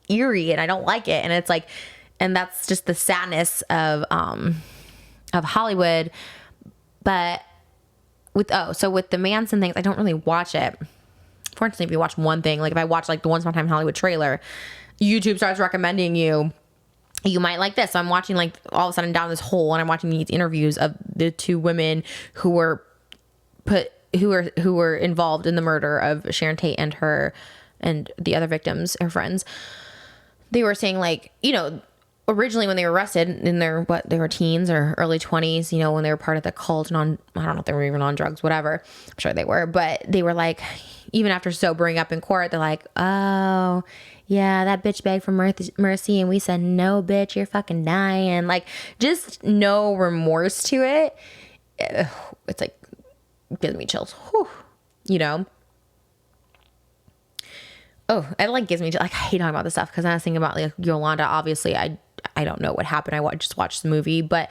[SPEAKER 1] eerie, and I don't like it. And it's like, And that's just the sadness of Hollywood. But with the Manson things, I don't really watch it. Fortunately, if you watch one thing, like if I watch like the Once Upon a Time in Hollywood trailer, YouTube starts recommending you might like this. So I'm watching like all of a sudden down this hole, and I'm watching these interviews of the two women who were involved in the murder of Sharon Tate and the other victims, her friends. They were saying like, originally when they were arrested in they were teens or early 20s, when they were part of the cult and I don't know if they were even on drugs, whatever. I'm sure they were, but they were like, even after sobering up in court, they're like, oh yeah, that bitch begged for mercy. And we said, no bitch, you're fucking dying. Like just no remorse to it. It's like, gives me chills. Whew. Oh, it like gives me, like, I hate talking about this stuff because I was thinking about like Yolanda. Obviously, I don't know what happened. I just watched the movie, but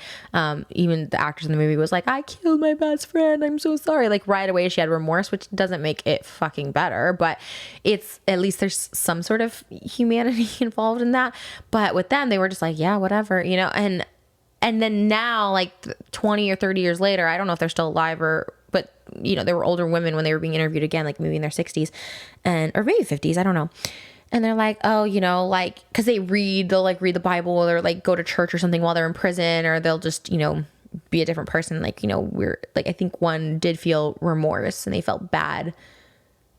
[SPEAKER 1] even the actors in the movie was like, I killed my best friend. I'm so sorry. Like right away, she had remorse, which doesn't make it fucking better, but it's at least there's some sort of humanity involved in that. But with them, they were just like, yeah, whatever, and then now, like 20 or 30 years later, I don't know if they're still alive but they were older women when they were being interviewed again, like maybe in their 60s or maybe 50s. I don't know. And they're like, oh, like, cause they'll read the Bible or like go to church or something while they're in prison, or they'll just, be a different person. Like, we're like, I think one did feel remorse and they felt bad.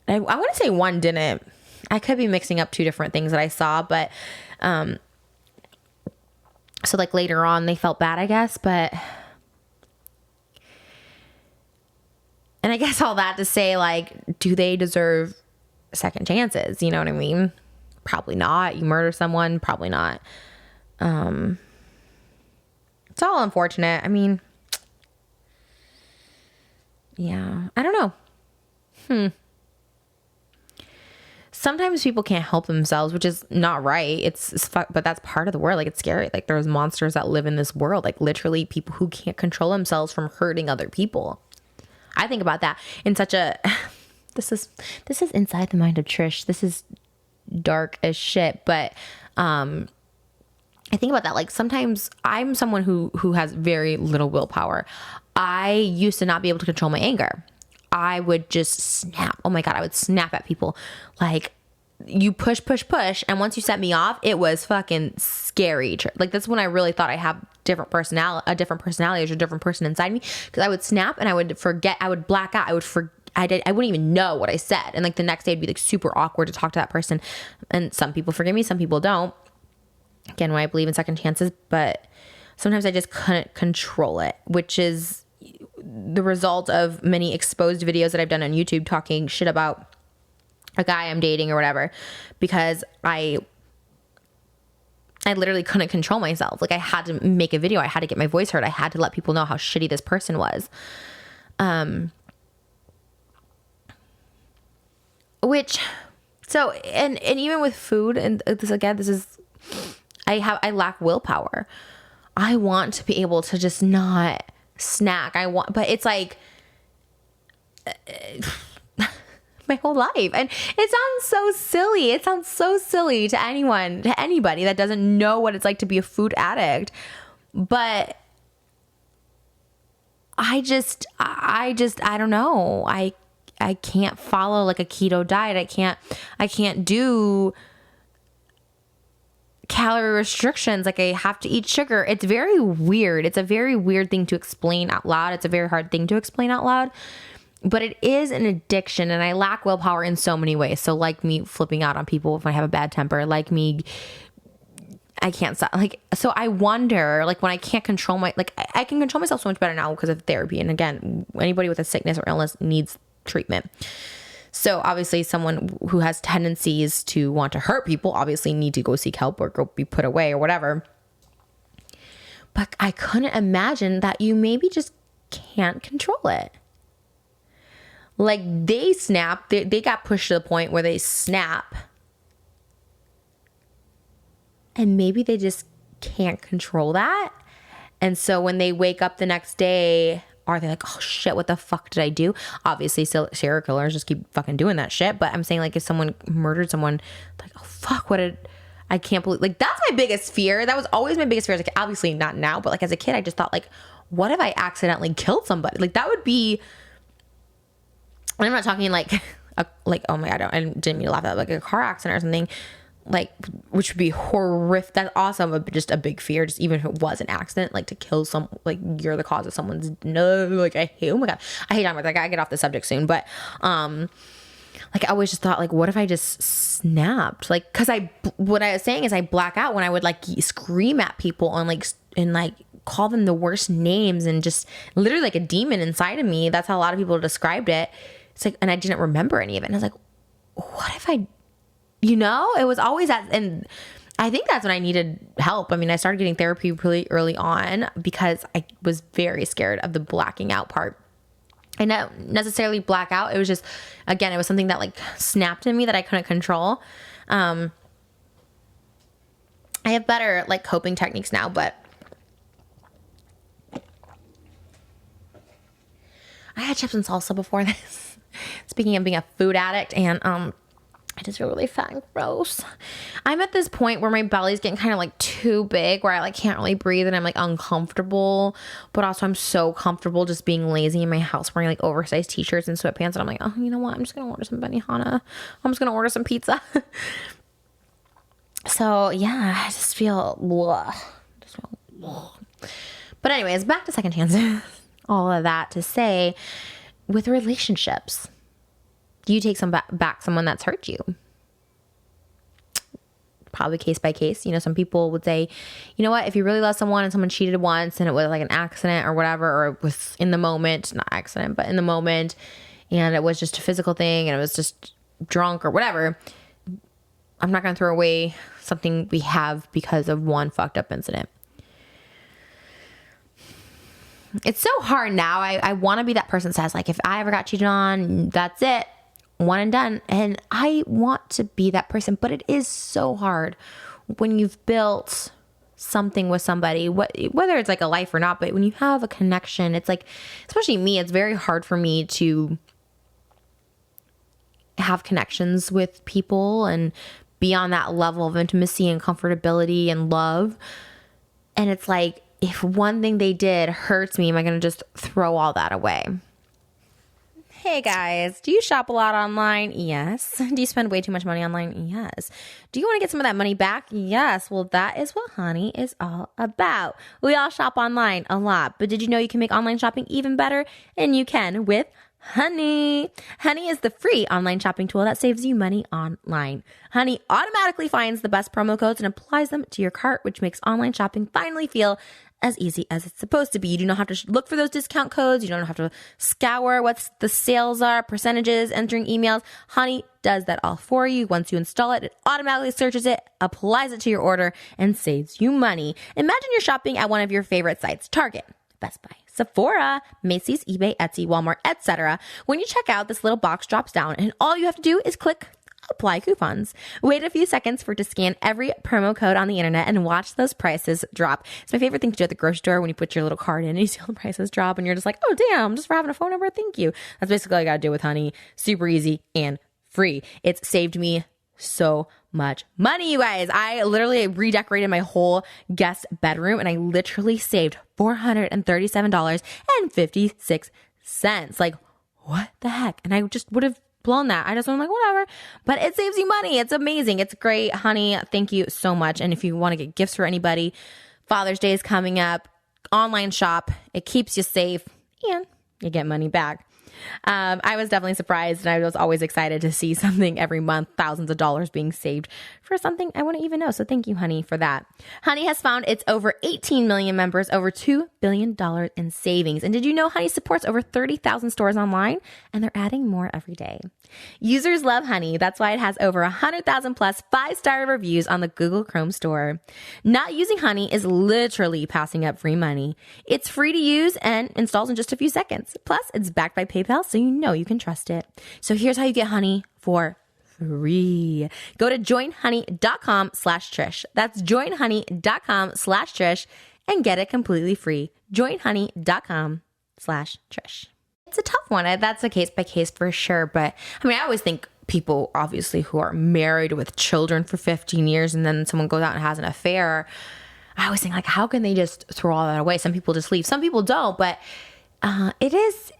[SPEAKER 1] I want to say one didn't. I could be mixing up two different things that I saw, but, so like later on they felt bad, I guess, but, and I guess all that to say, like, do they deserve second chances? You know what I mean? Probably not. You murder someone, probably not. It's all unfortunate. I mean, yeah, I don't know. Sometimes people can't help themselves, which is not right. But that's part of the world. Like, it's scary. Like, there's monsters that live in this world. Like, literally people who can't control themselves from hurting other people. I think about that in such a, this is inside the mind of Trish. This is dark as shit. But, I think about that. Like sometimes I'm someone who has very little willpower. I used to not be able to control my anger. I would just snap. Oh my God. I would snap at people. Like you push. And once you set me off, it was fucking scary. Like that's when I really thought I have a different personality or a different person inside me. Cause I would snap and I would forget. I would black out. I wouldn't even know what I said. And like the next day it'd be like super awkward to talk to that person. And some people forgive me. Some people don't. Again, when I believe in second chances, but sometimes I just couldn't control it, which is the result of many exposed videos that I've done on YouTube talking shit about a guy I'm dating or whatever, because I literally couldn't control myself. Like I had to make a video. I had to get my voice heard. I had to let people know how shitty this person was. And even with food, and this is, I lack willpower. I want to be able to just not snack. But it's like my whole life. And it sounds so silly. It sounds so silly to anybody that doesn't know what it's like to be a food addict. But I don't know. I can't follow like a keto diet. I can't do calorie restrictions. Like I have to eat sugar. It's very weird. It's a very weird thing to explain out loud. It's a very hard thing to explain out loud, but it is an addiction, and I lack willpower in so many ways. So like me flipping out on people if I have a bad temper, like me, I can't stop. Like, so I wonder, like when I can't control I can control myself so much better now because of therapy. And again, anybody with a sickness or illness needs treatment. So obviously someone who has tendencies to want to hurt people obviously need to go seek help or go be put away or whatever. But I couldn't imagine that you maybe just can't control it. Like they snap, they got pushed to the point where they snap. And maybe they just can't control that. And so when they wake up the next day, are they like, oh shit, what the fuck did I do? Obviously, serial killers just keep fucking doing that shit. But I'm saying like if someone murdered someone, like, oh fuck, I can't believe, like, that's my biggest fear. That was always my biggest fear. Like, obviously not now, but like as a kid, I just thought like, what if I accidentally killed somebody? Like that would be, and I'm not talking like, like, oh my God, I didn't mean to laugh at that, like a car accident or something, like, which would be horrific. That's awesome, but just a big fear, just even if it was an accident, like to kill like you're the cause of someone's, no, like I hate, oh my God, I hate talking about that. I gotta get off the subject soon, but, like I always just thought like, what if I just snapped? Like, cause what I was saying is I black out when I would like scream at people and like call them the worst names and just literally like a demon inside of me. That's how a lot of people described it. It's like, and I didn't remember any of it. And I was like, what if I, it was always that. And I think that's when I needed help. I mean, I started getting therapy really early on because I was very scared of the blacking out part. I don't necessarily black out. It was just, again, it was something that like snapped in me that I couldn't control. I have better like coping techniques now, but I had chips and salsa before this. Speaking of being a food addict, and I just feel really fat and gross. I'm at this point where my belly's getting kind of like too big, where I like can't really breathe and I'm like uncomfortable, but also I'm so comfortable just being lazy in my house wearing like oversized t-shirts and sweatpants, and I'm like, oh, you know what? I'm just gonna order some Benihana. I'm just gonna order some pizza. So yeah, I just feel blah. But anyways, back to second chances. All of that to say, with relationships, do you take back someone that's hurt you? Probably case by case. Some people would say, you know what, if you really love someone and someone cheated once and it was like an accident or whatever, or it was in the moment, not accident, but in the moment, and it was just a physical thing and it was just drunk or whatever, I'm not going to throw away something we have because of one fucked up incident. It's so hard now. I want to be that person that says, like, if I ever got cheated on, that's it. One and done. And I want to be that person, but it is so hard when you've built something with somebody, whether it's like a life or not, but when you have a connection, it's like, especially me, it's very hard for me to have connections with people and be on that level of intimacy and comfortability and love. And it's like, if one thing they did hurts me, am I going to just throw all that away? Hey guys, do you shop a lot online? Yes. Do you spend way too much money online? Yes. Do you want to get some of that money back? Yes. Well, that is what Honey is all about. We all shop online a lot, but did you know you can make online shopping even better? And you can with Honey. Honey is the free online shopping tool that saves you money online. Honey automatically finds the best promo codes and applies them to your cart, which makes online shopping finally feel as easy as it's supposed to be. You do not have to look for those discount codes. You don't have to scour what the sales are, percentages, entering emails. Honey does that all for you. Once you install it, it automatically searches it, applies it to your order, and saves you money. Imagine you're shopping at one of your favorite sites, Target, Best Buy, Sephora, Macy's, eBay, Etsy, Walmart, etc. When you check out, this little box drops down, and all you have to do is click apply coupons. Wait a few seconds for it to scan every promo code on the internet and watch those prices drop. It's my favorite thing to do at the grocery store when you put your little card in and you see all the prices drop and you're just like, oh damn, just for having a phone number, thank you. That's basically all I gotta do with Honey. Super easy and free. It's saved me so much money, you guys. I literally redecorated my whole guest bedroom and I literally saved $437.56. Like, what the heck? And I just would have blown that. I just went like, whatever, but it saves you money. It's amazing. It's great. Honey, thank you so much. And if you want to get gifts for anybody, Father's Day is coming up. Online shop. It keeps you safe and you get money back. I was definitely surprised and I was always excited to see something every month, thousands of dollars being saved for something I wouldn't even know. So thank you, Honey, for that. Honey has found its over 18 million members, over $2 billion in savings. And did you know Honey supports over 30,000 stores online and they're adding more every day? Users love Honey. That's why it has over 100,000 plus 5-star reviews on the Google Chrome store. Not using Honey is literally passing up free money. It's free to use and installs in just a few seconds. Plus, it's backed by PayPal, so you know you can trust it. So here's how you get Honey for free. Go to joinhoney.com/Trish. That's joinhoney.com/Trish and get it completely free. Joinhoney.com/Trish. It's a tough one. That's a case by case for sure. But I mean, I always think people obviously who are married with children for 15 years and then someone goes out and has an affair. I always think like, how can they just throw all that away? Some people just leave. Some people don't, but it is.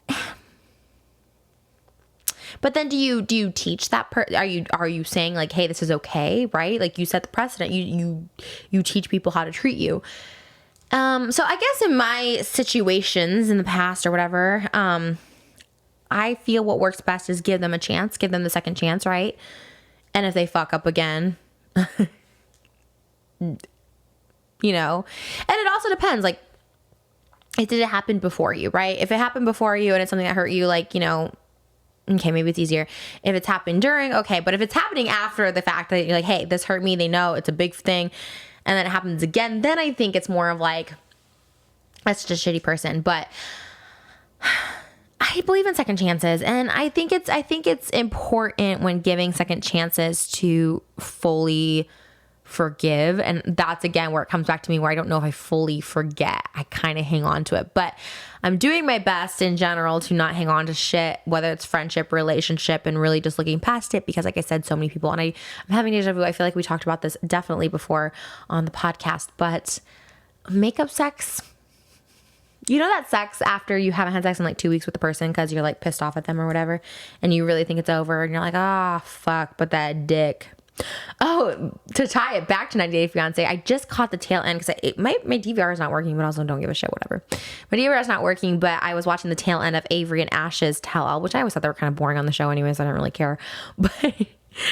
[SPEAKER 1] But then do you teach that are you saying like, hey, this is okay, right? Like you set the precedent. You teach people how to treat you. So I guess in my situations in the past or whatever, I feel what works best is give them a chance, give them the second chance, right? And if they fuck up again, you know, and it also depends, like, did it happen before you, right? If it happened before you and it's something that hurt you, like, you know, okay, maybe it's easier. If it's happened during, okay. But if it's happening after the fact that you're like, hey, this hurt me, they know it's a big thing, and then it happens again, then I think it's more of like, that's just a shitty person. But I believe in second chances, and I think it's important when giving second chances to fully forgive. And that's again where it comes back to me, where I don't know if I fully forget. I kind of hang on to it, but I'm doing my best in general to not hang on to shit, whether it's friendship, relationship, and really just looking past it, because like I said, so many people, and I'm having deja vu. I feel like we talked about this definitely before on the podcast, but makeup sex, you know, that sex after you haven't had sex in like 2 weeks with the person because you're like pissed off at them or whatever, and you really think it's over, and you're like, ah, fuck, but that dick. Oh, to tie it back to 90 Day Fiance, I just caught the tail end because my DVR is not working, but also don't give a shit, whatever. My DVR is not working, but I was watching the tail end of Avery and Ash's tell-all, which I always thought they were kind of boring on the show anyway, so I don't really care. But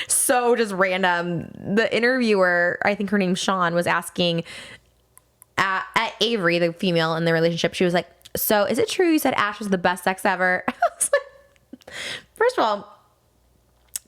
[SPEAKER 1] so just random. The interviewer, I think her name's Sean, was asking at Avery, the female in the relationship, she was like, so is it true you said Ash was the best sex ever? I was like, first of all,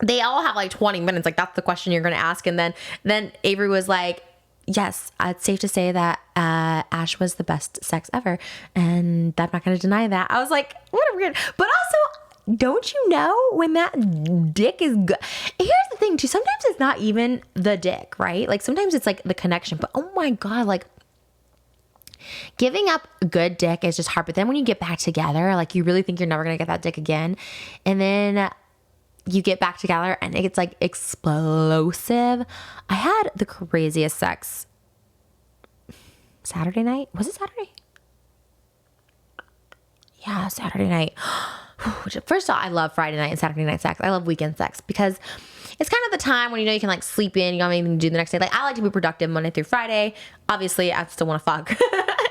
[SPEAKER 1] they all have like 20 minutes. Like that's the question you're going to ask. And then Avery was like, yes, it's safe to say that Ash was the best sex ever. And I'm not going to deny that. I was like, what a weird, but also, don't you know when that dick is good? Here's the thing too. Sometimes it's not even the dick, right? Like sometimes it's like the connection, but oh my God, like giving up good dick is just hard. But then when you get back together, like you really think you're never going to get that dick again. And then you get back together and it's like explosive. I had the craziest sex Saturday night. Was it Saturday? Yeah, Saturday night. First of all, I love Friday night and Saturday night sex. I love weekend sex because it's kind of the time when you know you can like sleep in, you don't have anything to do the next day. Like I like to be productive Monday through Friday. Obviously, I still want to fuck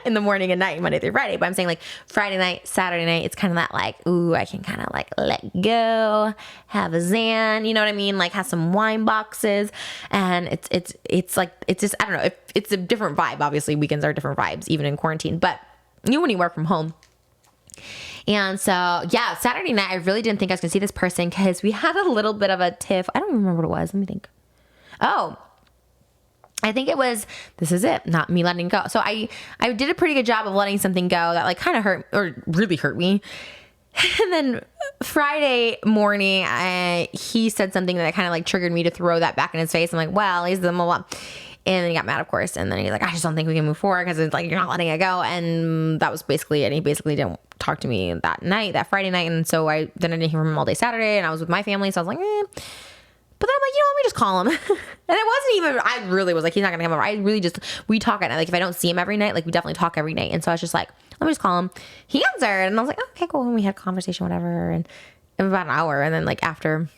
[SPEAKER 1] in the morning and night, Monday through Friday. But I'm saying like Friday night, Saturday night, it's kind of that like, ooh, I can kind of like let go, have a Zan, you know what I mean? Like have some wine boxes, and it's like, it's just, I don't know, it's a different vibe. Obviously, weekends are different vibes, even in quarantine. But when you work from home. And so, yeah, Saturday night, I really didn't think I was going to see this person because we had a little bit of a tiff. I don't remember what it was. Let me think. Oh, I think it was, this is it, not me letting go. So I did a pretty good job of letting something go that like kind of hurt or really hurt me. And then Friday morning, he said something that kind of like triggered me to throw that back in his face. I'm like, well, he's the blah. And then he got mad, of course. And then he's like, I just don't think we can move forward because it's like, you're not letting it go. And that was basically it. And he basically didn't talk to me that night, that Friday night. And so I didn't hear from him all day Saturday. And I was with my family. So I was like, But then I'm like, let me just call him. And it wasn't even, I really was like, he's not going to come over. I really just, we talk at night. Like if I don't see him every night, like we definitely talk every night. And so I was just like, let me just call him. He answered. And I was like, okay, cool. And we had a conversation, whatever. And it was about an hour. And then like after,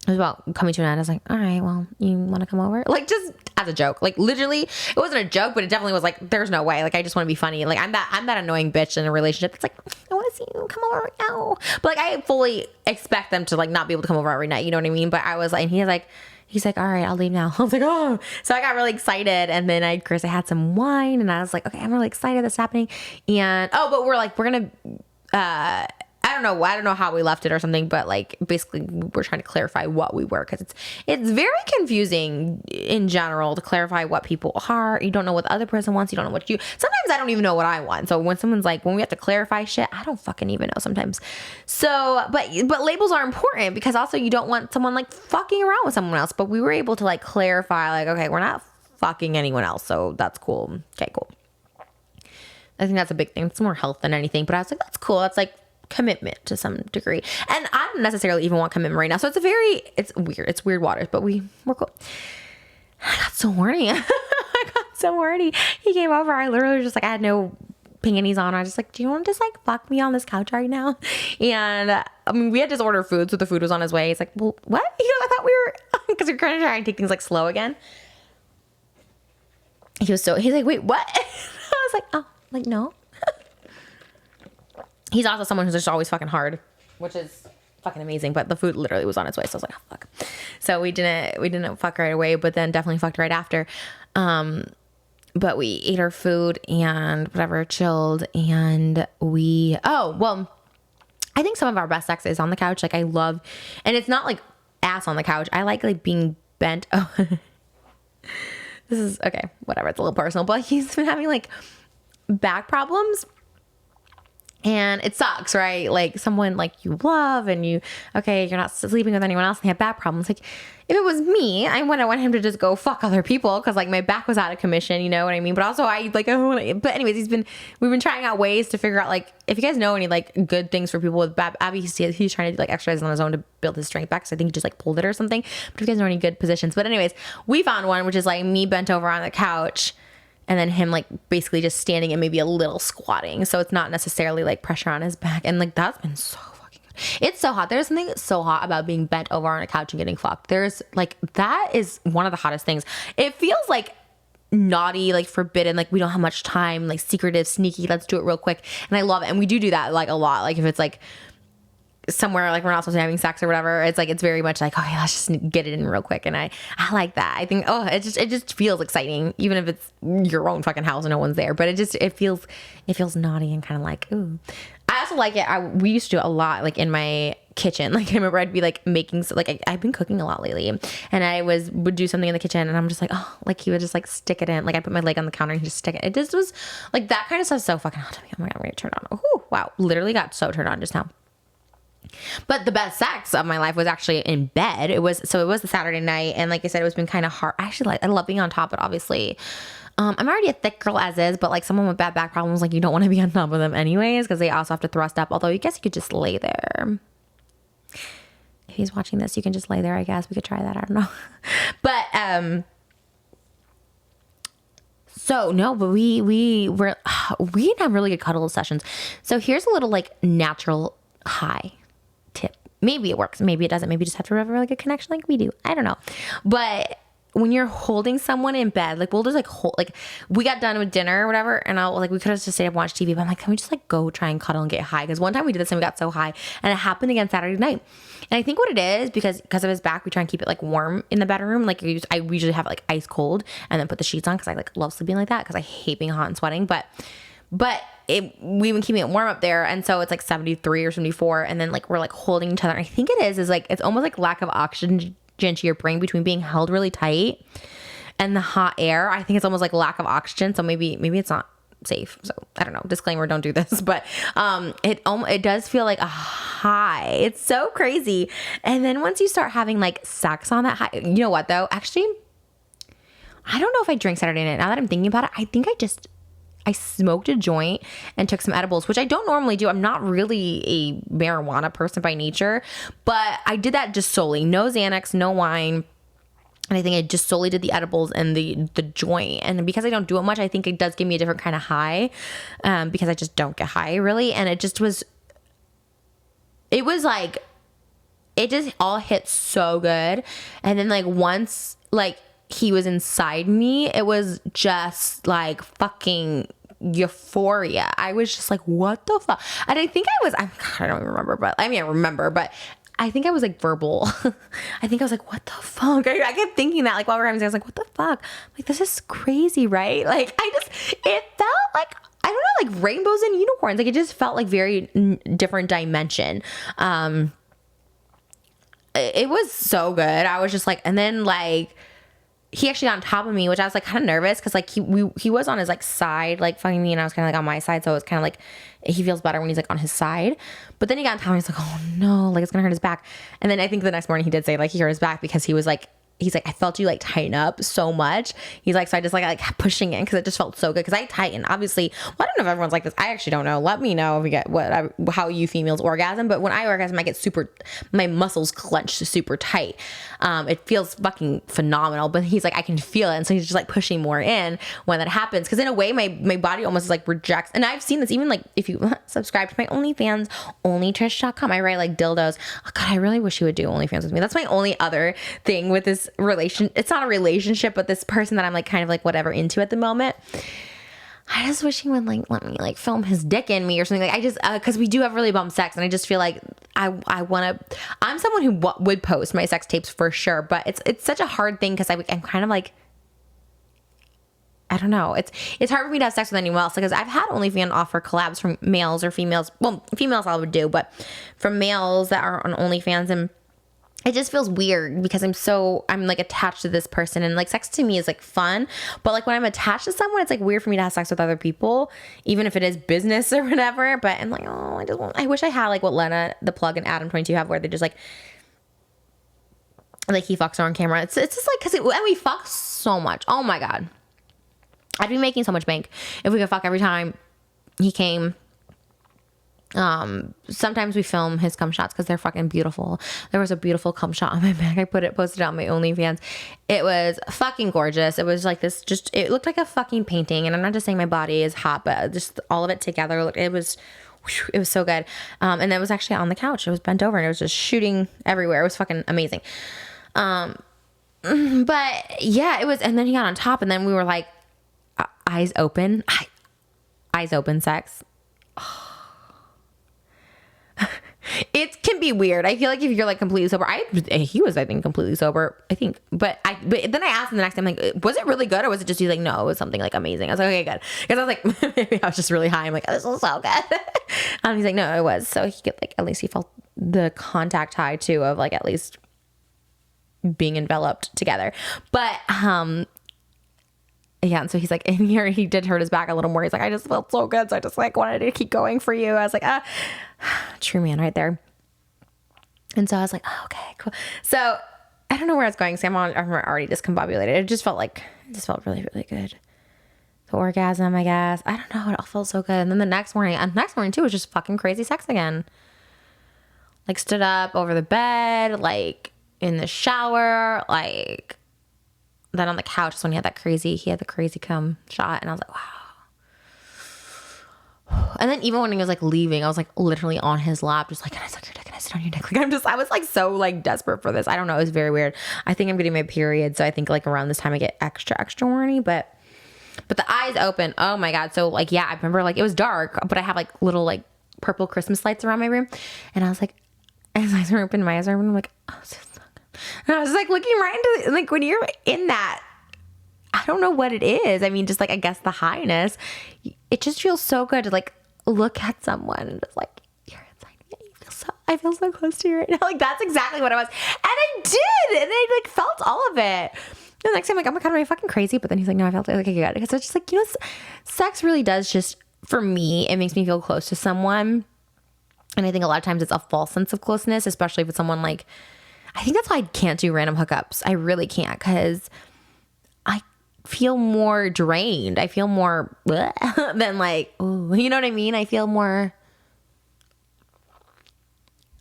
[SPEAKER 1] it was about coming to an end. I was like, all right, well, you want to come over? Like just as a joke. Like literally, it wasn't a joke, but it definitely was like, there's no way. Like I just want to be funny. Like I'm that annoying bitch in a relationship. It's like, I want to see you come over right now. But like I fully expect them to like not be able to come over every night. You know what I mean? But I was like, and he's like, all right, I'll leave now. I was like, oh. So I got really excited. And then I had some wine and I was like, okay, I'm really excited that's happening. And, but we're going to, I don't know how we left it or something, but like basically we're trying to clarify what we were because it's very confusing in general to clarify what people are. You don't know what the other person wants. You don't know what sometimes I don't even know what I want. So when someone's like, when we have to clarify shit, I don't fucking even know sometimes. So, but labels are important because also you don't want someone like fucking around with someone else, but we were able to like clarify like, okay, we're not fucking anyone else. So that's cool. Okay, cool. I think that's a big thing. It's more health than anything, but I was like, that's cool. That's like, commitment to some degree. And I don't necessarily even want commitment right now. So it's weird. It's weird waters, but we're cool. I got so horny. He came over. I literally was just like, I had no panties on. I was just like, do you want to just like fuck me on this couch right now? And I mean, we had just ordered food, so the food was on his way. He's like, well, what? I thought we were, because we're kind of trying to take things like slow again. He's like, wait, what? I was like, oh, like, no. He's also someone who's just always fucking hard, which is fucking amazing. But the food literally was on its way, so I was like, oh fuck. So we didn't fuck right away, but then definitely fucked right after. But we ate our food and whatever, chilled, and I think some of our best sex is on the couch. Like I love, and it's not like ass on the couch. I like being bent. Oh, this is okay. Whatever. It's a little personal, but he's been having like back problems. And it sucks, right? Like someone like you love and you're not sleeping with anyone else and they have back problems. Like if it was me, I wouldn't want him to just go fuck other people because like my back was out of commission, you know what I mean? But also but anyways, we've been trying out ways to figure out like, if you guys know any like good things for people with back, Abby, he's trying to do like exercises on his own to build his strength back. So I think he just like pulled it or something. But if you guys know any good positions, but anyways, we found one, which is like me bent over on the couch. And then him like basically just standing and maybe a little squatting. So it's not necessarily like pressure on his back. And like that's been so fucking good. It's so hot. There's something so hot about being bent over on a couch and getting fucked. There's like, that is one of the hottest things. It feels like naughty, like forbidden, like we don't have much time, like secretive, sneaky, let's do it real quick. And I love it. And we do that like a lot. Like if it's like somewhere like we're not supposed to be having sex or whatever, it's like it's very much like, okay, let's just get it in real quick. And I like that. I think it just feels exciting, even if it's your own fucking house and no one's there, but it feels naughty and kind of like, ooh. I also like it. We used to do it a lot like in my kitchen. Like I remember I'd be like making, like I've been cooking a lot lately, and I would do something in the kitchen and I'm just like, oh, like he would just like stick it in, like I put my leg on the counter and he just stick it. It just was like that kind of stuff so fucking hot to me. Oh my God, I'm gonna turn it on. Ooh, wow, literally got so turned on just now. But the best sex of my life was actually in bed. It was the Saturday night, and like I said, it was been kind of hard. I love being on top, but obviously, I'm already a thick girl as is. But like someone with bad back problems, like you don't want to be on top of them anyways, because they also have to thrust up. Although I guess you could just lay there. If he's watching this, you can just lay there. I guess we could try that. I don't know, but so no, but we didn't have really good cuddle sessions. So here's a little like natural high tip. Maybe it works, maybe it doesn't, maybe you just have to have a really good connection like we do, I don't know. But when you're holding someone in bed, like we'll just like hold, like we got done with dinner or whatever, and we could have just stayed up and watched TV, but I'm like, can we just like go try and cuddle and get high? Because one time we did this and we got so high, and it happened again Saturday night. And I think what it is, because of his back, we try and keep it like warm in the bedroom. Like I usually have it like ice cold and then put the sheets on, because I like love sleeping like that, because I hate being hot and sweating. But we've been keeping it warm up there, and so it's like 73 or 74, and then like we're like holding each other. And I think it is like it's almost like lack of oxygen to your brain between being held really tight and the hot air. I think it's almost like lack of oxygen, so maybe it's not safe. So I don't know, disclaimer, don't do this. But it does feel like a high. It's so crazy. And then once you start having like sex on that high, you know what though, actually I don't know if I drank Saturday night. Now that I'm thinking about it, I think I smoked a joint and took some edibles, which I don't normally do. I'm not really a marijuana person by nature, but I did that just solely. No Xanax, no wine. And I think I just solely did the edibles and the joint. And because I don't do it much, I think it does give me a different kind of high, because I just don't get high really. And it was like, it just all hit so good. And then like once like he was inside me, it was just like fucking euphoria. I was just like, what the fuck? And I think I don't remember, but I remember, but I think I was like verbal. I think I was like, what the fuck? I kept thinking that like while we were having sex, I was like, what the fuck? Like, this is crazy, right? Like it felt like, I don't know, like rainbows and unicorns. Like it just felt like very different dimension. It was so good. I was just like, and then like, he actually got on top of me, which I was like kind of nervous, because like he was on his like side, like fucking me, and I was kind of like on my side, so it was kind of like he feels better when he's like on his side. But then he got on top of me, he's like, oh no, like it's gonna hurt his back. And then I think the next morning he did say like he hurt his back because he was like he's like, I felt you like tighten up so much. He's like, so I just like pushing in because it just felt so good because I tighten. Obviously, well, I don't know if everyone's like this. I actually don't know. Let me know if you get how you females orgasm. But when I orgasm, I get my muscles clench super tight. It feels fucking phenomenal. But he's like, I can feel it, and so he's just like pushing more in when that happens. Because in a way, my body almost like rejects. And I've seen this even like if you subscribe to my OnlyFans, onlytrish.com, I write like dildos. Oh God, I really wish he would do OnlyFans with me. That's my only other thing with this relation. It's not a relationship, but this person that I'm like kind of like whatever into at the moment. I just wish he would like let me like film his dick in me or something. Like I just because we do have really bum sex, and I just feel like I want to. I'm someone who would post my sex tapes for sure, but it's such a hard thing because I'm kind of like, I don't know. It's hard for me to have sex with anyone else because I've had OnlyFans offer collabs from males or females. Well, females I would do, but from males that are on OnlyFans, and it just feels weird because I'm like attached to this person, and like sex to me is like fun, but like when I'm attached to someone, it's like weird for me to have sex with other people, even if it is business or whatever. But I'm like, oh, I wish I had like what Lena the Plug and Adam 22 have, where they just like he fucks her on camera. It's just like and we fuck so much. Oh my God, I'd be making so much bank if we could fuck every time he came. Sometimes we film his cum shots because they're fucking beautiful. There was a beautiful cum shot on my back. I posted it on my OnlyFans. It was fucking gorgeous. It was like this, it looked like a fucking painting. And I'm not just saying my body is hot, but just all of it together. It was so good. And it was actually on the couch. It was bent over and it was just shooting everywhere. It was fucking amazing. But yeah, it was, and then he got on top, and then we were like eyes open sex. It can be weird. I feel like if you're like completely sober, he was, I think, completely sober, I think, but then I asked him the next time, like, was it really good, or was it just, he's like, no, it was something like amazing. I was like, okay, good. Because I was like, maybe I was just really high. I'm like, oh, this was so good. He's like, no, it was. So he could like, at least he felt the contact high too, of like, at least being enveloped together. But, yeah, and so he's like, in here, he did hurt his back a little more. He's like, I just felt so good, so I just like wanted to keep going for you. I was like, true man right there. And so I was like, oh, okay, cool. So I don't know where I was going. So I'm already discombobulated. It just felt really, really good. The orgasm, I guess. I don't know. It all felt so good. And then the next morning too, was just fucking crazy sex again. Like stood up over the bed, like in the shower, like. Then on the couch is when he had the crazy cum shot, and I was like, wow. And then even when he was like leaving, I was like literally on his lap, just like, can I suck your dick? Can I sit on your neck? Like I was like so like desperate for this. I don't know. It was very weird. I think I'm getting my period, so I think like around this time I get extra horny, but the eyes open. Oh my God. So like, yeah, I remember like it was dark, but I have like little like purple Christmas lights around my room, and I was like, as my eyes are open, I'm like, oh, so and I was like looking right into like when you're in that, I don't know what it is. I mean, just like, I guess the highness, it just feels so good to like look at someone and just like, you're inside me. I feel so close to you right now. Like that's exactly what it was. And I did. And I like felt all of it. The next time I'm like, oh my God, am I fucking crazy? But then he's like, no, I felt it. Like, okay, good. Because it's just like, sex really does just, for me, it makes me feel close to someone. And I think a lot of times it's a false sense of closeness, especially if it's someone like, I think that's why I can't do random hookups. I really can't, because I feel more drained. I feel more than like, ooh, you know what I mean? I feel more,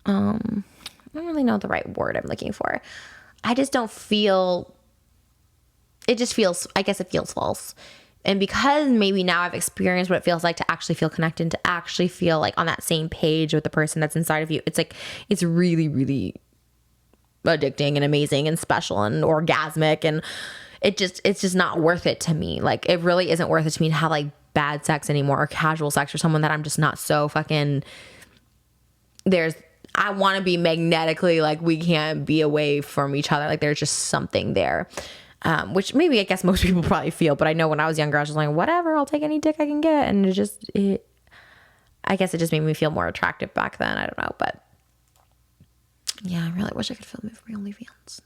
[SPEAKER 1] I don't really know the right word I'm looking for. I just don't feel, it just feels, I guess it feels false. And because maybe now I've experienced what it feels like to actually feel connected, to actually feel like on that same page with the person that's inside of you, it's like, it's really, really addicting and amazing and special and orgasmic, and it's just not worth it to me. Like it really isn't worth it to me to have like bad sex anymore, or casual sex, or someone that I'm just not so fucking, I want to be magnetically like, we can't be away from each other. Like there's just something there, which maybe I guess most people probably feel, but I know when I was younger, I was just like, whatever, I'll take any dick I can get. And I guess it just made me feel more attractive back then. I don't know, but yeah, I really wish I could film it for my OnlyFans.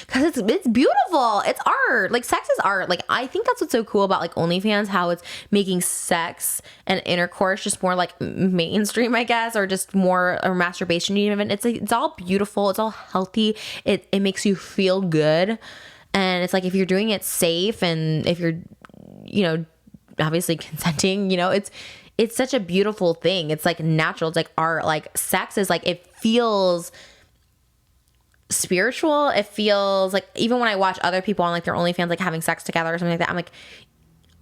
[SPEAKER 1] Cause it's beautiful. It's art. Like sex is art. Like I think that's what's so cool about like OnlyFans, how it's making sex and intercourse just more like mainstream, I guess, or just more or masturbation even. It's like, it's all beautiful. It's all healthy. It makes you feel good. And it's like if you're doing it safe and if you're, obviously consenting, it's such a beautiful thing. It's like natural. It's like art. Like sex is like, it feels spiritual. It feels like, even when I watch other people on like their OnlyFans like having sex together or something like that, I'm like,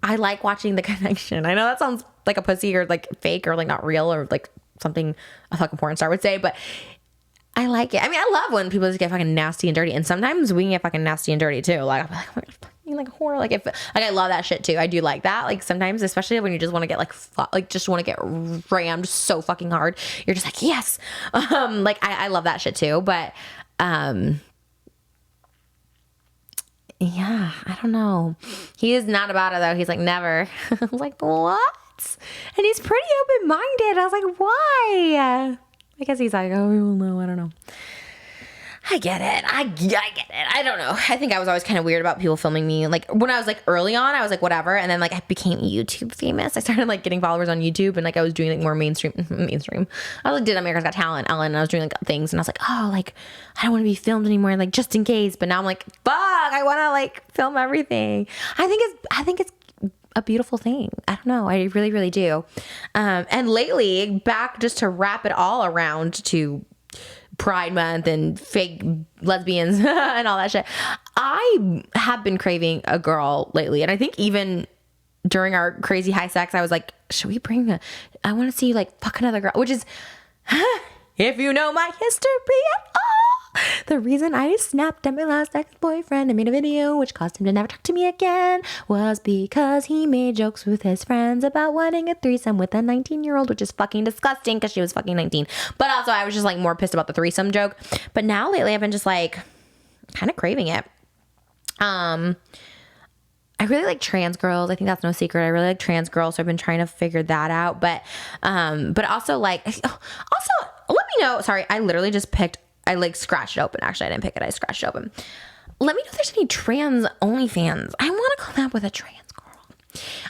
[SPEAKER 1] I like watching the connection. I know that sounds like a pussy or like fake or like not real or like something a fucking porn star would say, but I like it. I mean, I love when people just get fucking nasty and dirty, and sometimes we can get fucking nasty and dirty too. Like I'm like, oh my god, fucking like a whore. Like if like I love that shit too. I do like that. Like sometimes, especially when you just want to get like just want to get rammed so fucking hard, you're just like yes. Like I love that shit too. But yeah, I don't know. He is not about it though. He's like never. I was like what? And he's pretty open minded. I was like why? I guess he's like, oh, we will know. I don't know. I get it. I get it. I don't know. I think I was always kind of weird about people filming me. Like when I was like early on, I was like, whatever. And then like I became YouTube famous. I started like getting followers on YouTube and like I was doing like more mainstream. I like did America's Got Talent, Ellen, and I was doing like things and I was like, oh, like I don't want to be filmed anymore. Like just in case. But now I'm like, fuck, I want to like film everything. I think it's a beautiful thing. I don't know. I really, really do. And lately, back just to wrap it all around to Pride Month and fake lesbians and all that shit, I have been craving a girl lately. And I think even during our crazy high sex, I was like, should we I want to see you like fuck another girl, which is, if you know my history at all, the reason I snapped at my last ex-boyfriend and made a video which caused him to never talk to me again was because he made jokes with his friends about wanting a threesome with a 19-year-old, which is fucking disgusting because she was fucking 19. But also I was just like more pissed about the threesome joke. But now lately I've been just like kind of craving it. I really like trans girls. I think that's no secret. I really like trans girls. So I've been trying to figure that out. But also like, let me know. Sorry. I literally just I like scratched it open. Actually, I didn't pick it. I scratched it open. Let me know if there's any trans OnlyFans. I want to collab with a trans girl.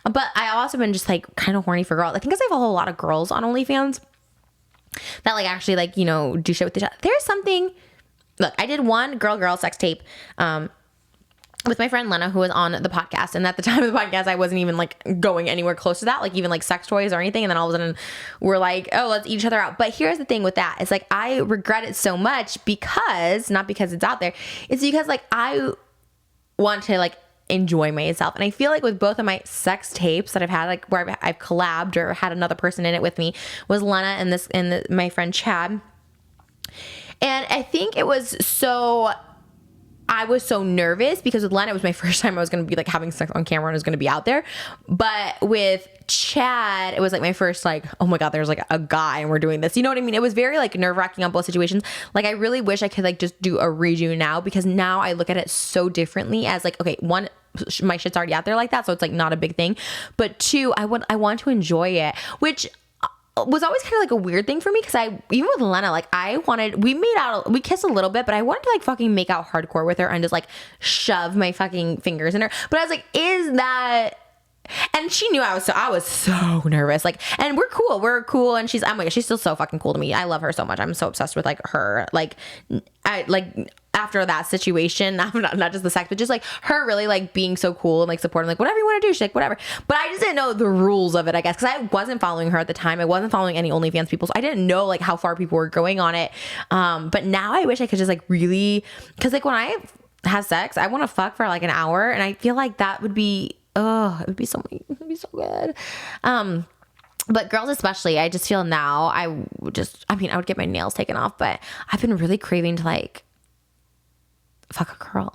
[SPEAKER 1] But I also been just like kind of horny for girls. I think because I follow a lot of girls on OnlyFans that like actually like, do shit with each other. There's something. Look, I did one girl sex tape with my friend Lena, who was on the podcast. And at the time of the podcast, I wasn't even like going anywhere close to that, like even like sex toys or anything. And then all of a sudden we're like, oh, let's eat each other out. But here's the thing with that. It's like, I regret it so much not because it's out there. It's because like, I want to like enjoy myself. And I feel like with both of my sex tapes that I've had, like where I've collabed or had another person in it with me, was Lena and my friend Chad. And I think it was I was so nervous because with Len, it was my first time I was going to be like having sex on camera and it was going to be out there. But with Chad, it was like my first like, oh my God, there's like a guy and we're doing this. You know what I mean? It was very like nerve wracking on both situations. Like I really wish I could like just do a redo now because now I look at it so differently as like, okay, one, my shit's already out there like that. So it's like not a big thing. But two, I want to enjoy it, which was always kind of like a weird thing for me because even with Lena, like we kissed a little bit, but I wanted to like fucking make out hardcore with her and just like shove my fucking fingers in her. But I was like, is that... And she knew I was so nervous. Like, and we're cool. And oh my God, she's still so fucking cool to me. I love her so much. I'm so obsessed with like her. Like, after that situation, not just the sex, but just like her really like being so cool and like supporting, like whatever you want to do. She's like, whatever. But I just didn't know the rules of it, I guess. Cause I wasn't following her at the time. I wasn't following any OnlyFans people. So I didn't know like how far people were going on it. But now I wish I could just like really, cause like when I have sex, I want to fuck for like an hour. And I feel like that would be, it would be so good. But girls especially, I just feel now I would get my nails taken off, but I've been really craving to like fuck a girl.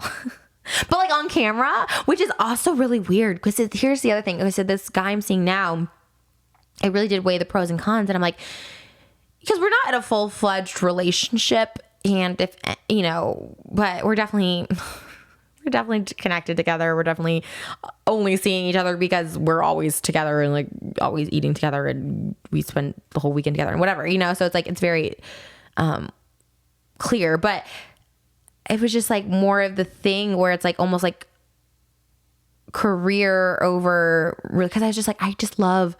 [SPEAKER 1] But like on camera, which is also really weird because here's the other thing. I said this guy I'm seeing now, I really did weigh the pros and cons and I'm like, because we're not in a full-fledged relationship and if, but we're definitely connected together. We're definitely only seeing each other because we're always together and like always eating together and we spend the whole weekend together and whatever, so it's like, it's very, clear. But it was just like more of the thing where it's like almost like career over, because I was just like, I just love,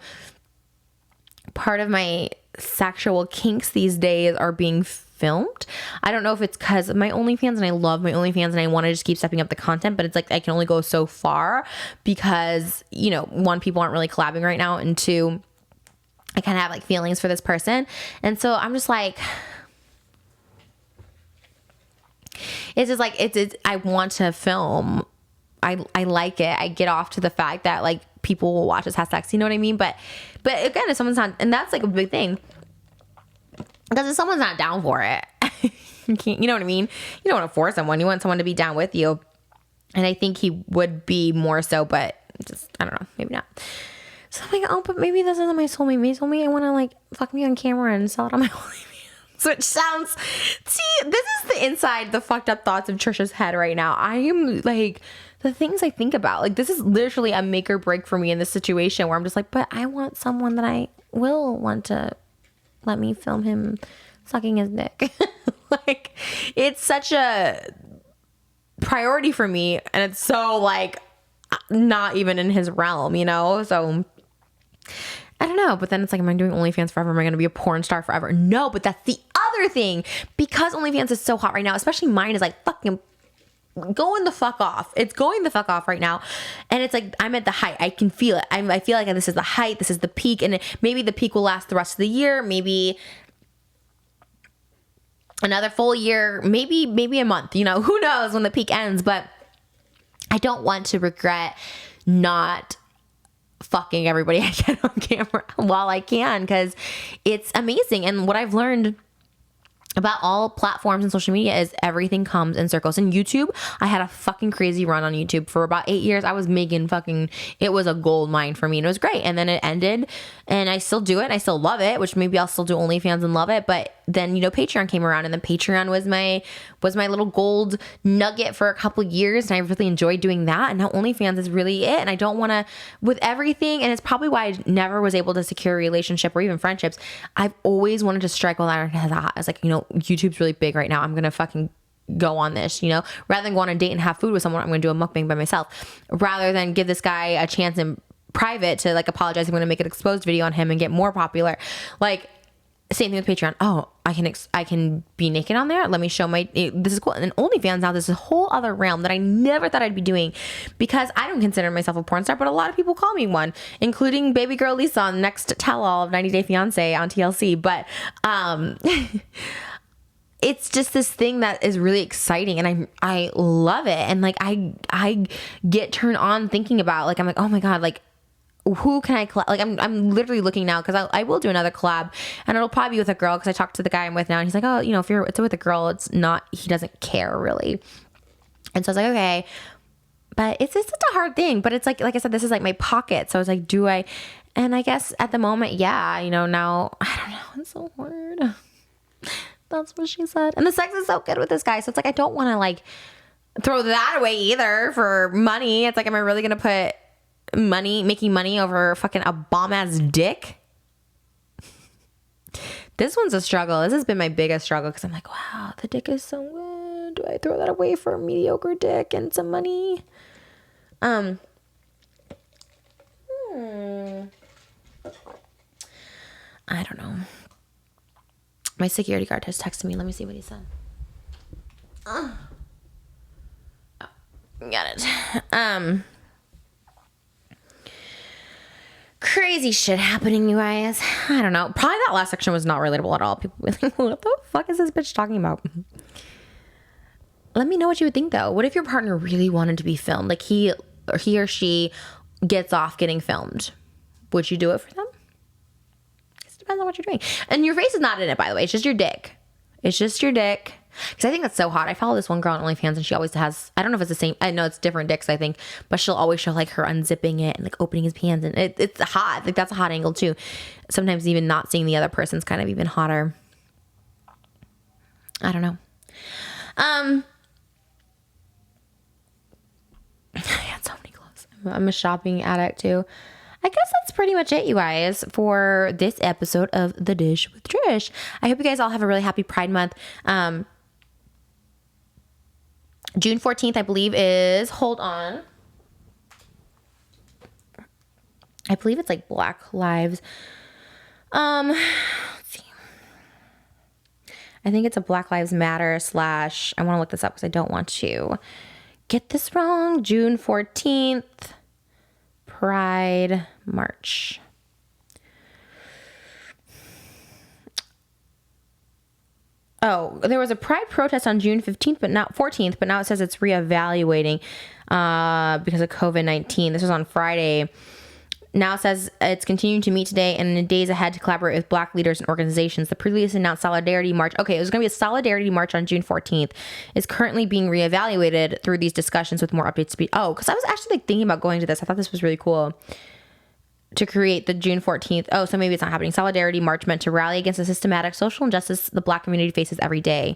[SPEAKER 1] part of my sexual kinks these days are being filmed. I don't know if it's because of my OnlyFans, and I love my OnlyFans and I want to just keep stepping up the content, but it's like I can only go so far because, you know, one, people aren't really collabing right now, and two, I kind of have like feelings for this person. And so I'm just like, it's just like, it's I want to film. I like it. I get off to the fact that like people will watch us have sex, you know what I mean? But again, if someone's not, and that's like a big thing, because if someone's not down for it, you can't, you know what I mean? You don't want to force someone. You want someone to be down with you. And I think he would be more so, but just, I don't know, maybe not. So I'm like, oh, but maybe this isn't my soulmate. Maybe soulmate, I want to like fuck me on camera and sell it on my OnlyFans. Which sounds, see, this is the inside, the fucked up thoughts of Trisha's head right now. I am like, the things I think about, like, this is literally a make or break for me in this situation where I'm just like, but I want someone that I will want to let me film him sucking his dick. Like, it's such a priority for me, and it's so like not even in his realm, you know? So I don't know, but then it's like, am I doing OnlyFans forever? Am I going to be a porn star forever? No, but that's the other thing, because OnlyFans is so hot right now, especially mine is like fucking going the fuck off. It's going the fuck off right now. And it's like, I'm at the height. I can feel it. I feel like this is the height. This is the peak. And maybe the peak will last the rest of the year. Maybe another full year. Maybe a month. You know, who knows when the peak ends. But I don't want to regret not fucking everybody I get on camera while I can, because it's amazing. And what I've learned about all platforms and social media is everything comes in circles. And YouTube, I had a fucking crazy run on YouTube for about 8 years. I was making fucking, it was a gold mine for me, and it was great. And then it ended, and I still do it, and I still love it, which maybe I'll still do OnlyFans and love it. But then, you know, Patreon came around, and then Patreon was my little gold nugget for a couple years, and I really enjoyed doing that. And now OnlyFans is really it. And I don't want to, with everything, and it's probably why I never was able to secure a relationship or even friendships. I've always wanted to strike while iron is hot. I was like, you know, YouTube's really big right now. I'm gonna fucking go on this, you know, rather than go on a date and have food with someone. I'm gonna do a mukbang by myself, rather than give this guy a chance in private to like apologize. I'm gonna make an exposed video on him and get more popular. Like, same thing with Patreon. Oh, I can be naked on there. Let me show this is cool. And then OnlyFans now, this is a whole other realm that I never thought I'd be doing, because I don't consider myself a porn star, but a lot of people call me one, including baby girl Lisa on next tell-all of 90 Day Fiance on TLC. But it's just this thing that is really exciting, and I love it. And like, I get turned on thinking about, like, I'm like, oh my God, like, who can I collab? Like, I'm literally looking now, because I will do another collab, and it'll probably be with a girl, because I talked to the guy I'm with now, and he's like, oh, you know, if it's with a girl, it's not, he doesn't care really. And so I was like, okay, but it's such a hard thing. But it's like I said, this is like my pocket. So I was like, do I? And I guess at the moment, yeah, you know, now I don't know, it's so hard. That's what she said. And the sex is so good with this guy, so it's like, I don't want to like throw that away either for money. It's like, am I really gonna put making money over fucking a bomb ass dick? This one's a struggle. This has been my biggest struggle, because I'm like, wow, the dick is so good. Do I throw that away for a mediocre dick and some money? I don't know. My security guard has texted me. Let me see what he said. Oh, got it. Crazy shit happening, you guys. I don't know. Probably that last section was not relatable at all. People were like, what the fuck is this bitch talking about? Let me know what you would think, though. What if your partner really wanted to be filmed? Like, he or she gets off getting filmed. Would you do it for them? It depends on what you're doing. And your face is not in it, by the way. It's just your dick. It's just your dick. Because I think that's so hot. I follow this one girl on OnlyFans, and she always has, I don't know if it's the same, I know it's different dicks, I think, but she'll always show like her unzipping it and like opening his pants, and it's hot. Like, that's a hot angle too. Sometimes even not seeing the other person's kind of even hotter. I don't know. I had so many clothes. I'm a shopping addict too. I guess that's pretty much it, you guys, for this episode of The Dish with Trish. I hope you guys all have a really happy Pride Month. June 14th, I believe is, hold on. I believe it's like Black Lives. Let's see. I think it's a Black Lives Matter / I want to look this up because I don't want to get this wrong. June 14th, Pride March. Oh, there was a Pride protest on June 15th, but not 14th, but now it says it's reevaluating because of COVID-19. This was on Friday. Now it says it's continuing to meet today and in the days ahead to collaborate with Black leaders and organizations. The previously announced Solidarity March, okay, it was going to be a Solidarity March on June 14th, is currently being reevaluated through these discussions with more updates. Oh, because I was actually like thinking about going to this. I thought this was really cool to create the June 14th. Oh, so maybe it's not happening. Solidarity March meant to rally against the systematic social injustice the Black community faces every day.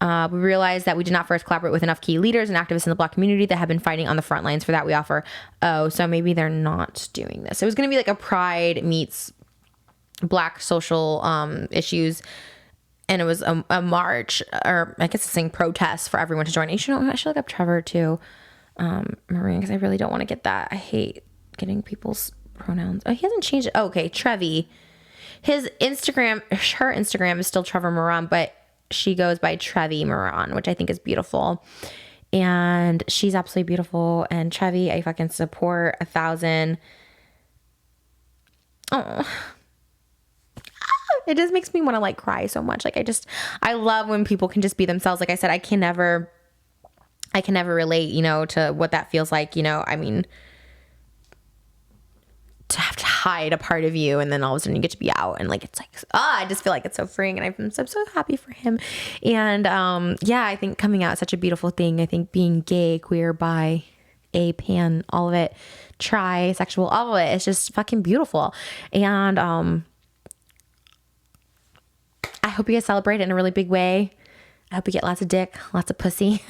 [SPEAKER 1] We realized that we did not first collaborate with enough key leaders and activists in the Black community that have been fighting on the front lines. For that, we offer. Oh, so maybe they're not doing this. So it was going to be like a Pride meets Black social issues. And it was a march, or I guess it's saying protest for everyone to join. I should look up Trevor too, Moran, because I really don't want to get that. I hate getting people's pronouns. Oh, he hasn't changed it. Oh, okay, Trevi. Her Instagram is still Trevor Moran, but she goes by Trevor Moran, which I think is beautiful. And she's absolutely beautiful. And Trevi, I fucking support 1,000. Oh, it just makes me want to like cry so much. Like I love when people can just be themselves. Like I said, I can never relate, to what that feels like. I mean, to have to hide a part of you and then all of a sudden you get to be out and like it's like I just feel like it's so freeing and I'm so happy for him. And I think coming out is such a beautiful thing. I think being gay, queer, bi, a, pan, all of it, trisexual, all of it, it's just fucking beautiful. And I hope you guys celebrate it in a really big way. I hope you get lots of dick, lots of pussy.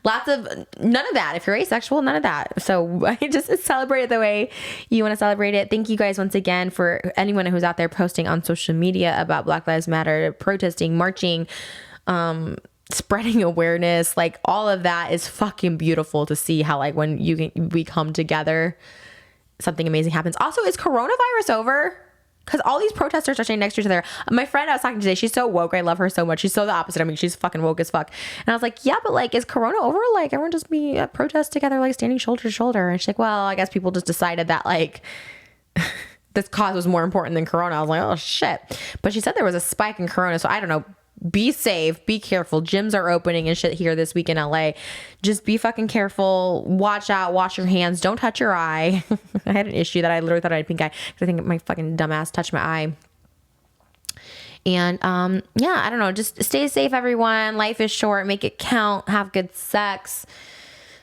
[SPEAKER 1] Lots of none of that. If you're asexual, none of that. So I just celebrate it the way you want to celebrate it. Thank you guys once again for anyone who's out there posting on social media about Black Lives Matter, protesting, marching, spreading awareness. Like all of that is fucking beautiful to see how like when we come together, something amazing happens. Also, is coronavirus over? Because all these protesters are standing next to each other. My friend I was talking to today, she's so woke. I love her so much. She's so the opposite. I mean, she's fucking woke as fuck. And I was like, yeah, but like, is Corona over? Like, everyone just be at protest together, like standing shoulder to shoulder. And she's like, well, I guess people just decided that like this cause was more important than Corona. I was like, oh shit. But she said there was a spike in Corona. So I don't know. Be safe, be careful. Gyms are opening and shit here this week in LA. Just be fucking careful. Watch out, wash your hands. Don't touch your eye. I had an issue that I literally thought I had pink eye because I think my fucking dumbass touched my eye. And I don't know. Just stay safe, everyone. Life is short. Make it count. Have good sex.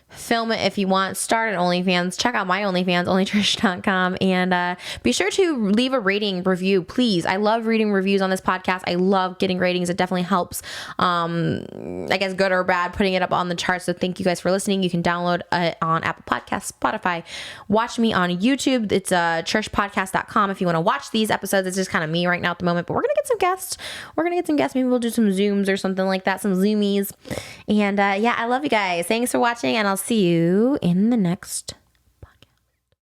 [SPEAKER 1] Film it if you want. Start an OnlyFans. Check out my OnlyFans, onlytrish.com. And be sure to leave a rating review, please. I love reading reviews on this podcast. I love getting ratings. It definitely helps, I guess, good or bad, putting it up on the charts. So thank you guys for listening. You can download it on Apple Podcasts, Spotify. Watch me on YouTube. It's trishpodcast.com if you want to watch these episodes. It's just kind of me right now at the moment, but we're going to get some guests. Maybe we'll do some Zooms or something like that, some Zoomies. And I love you guys. Thanks for watching, and I'll see you in the next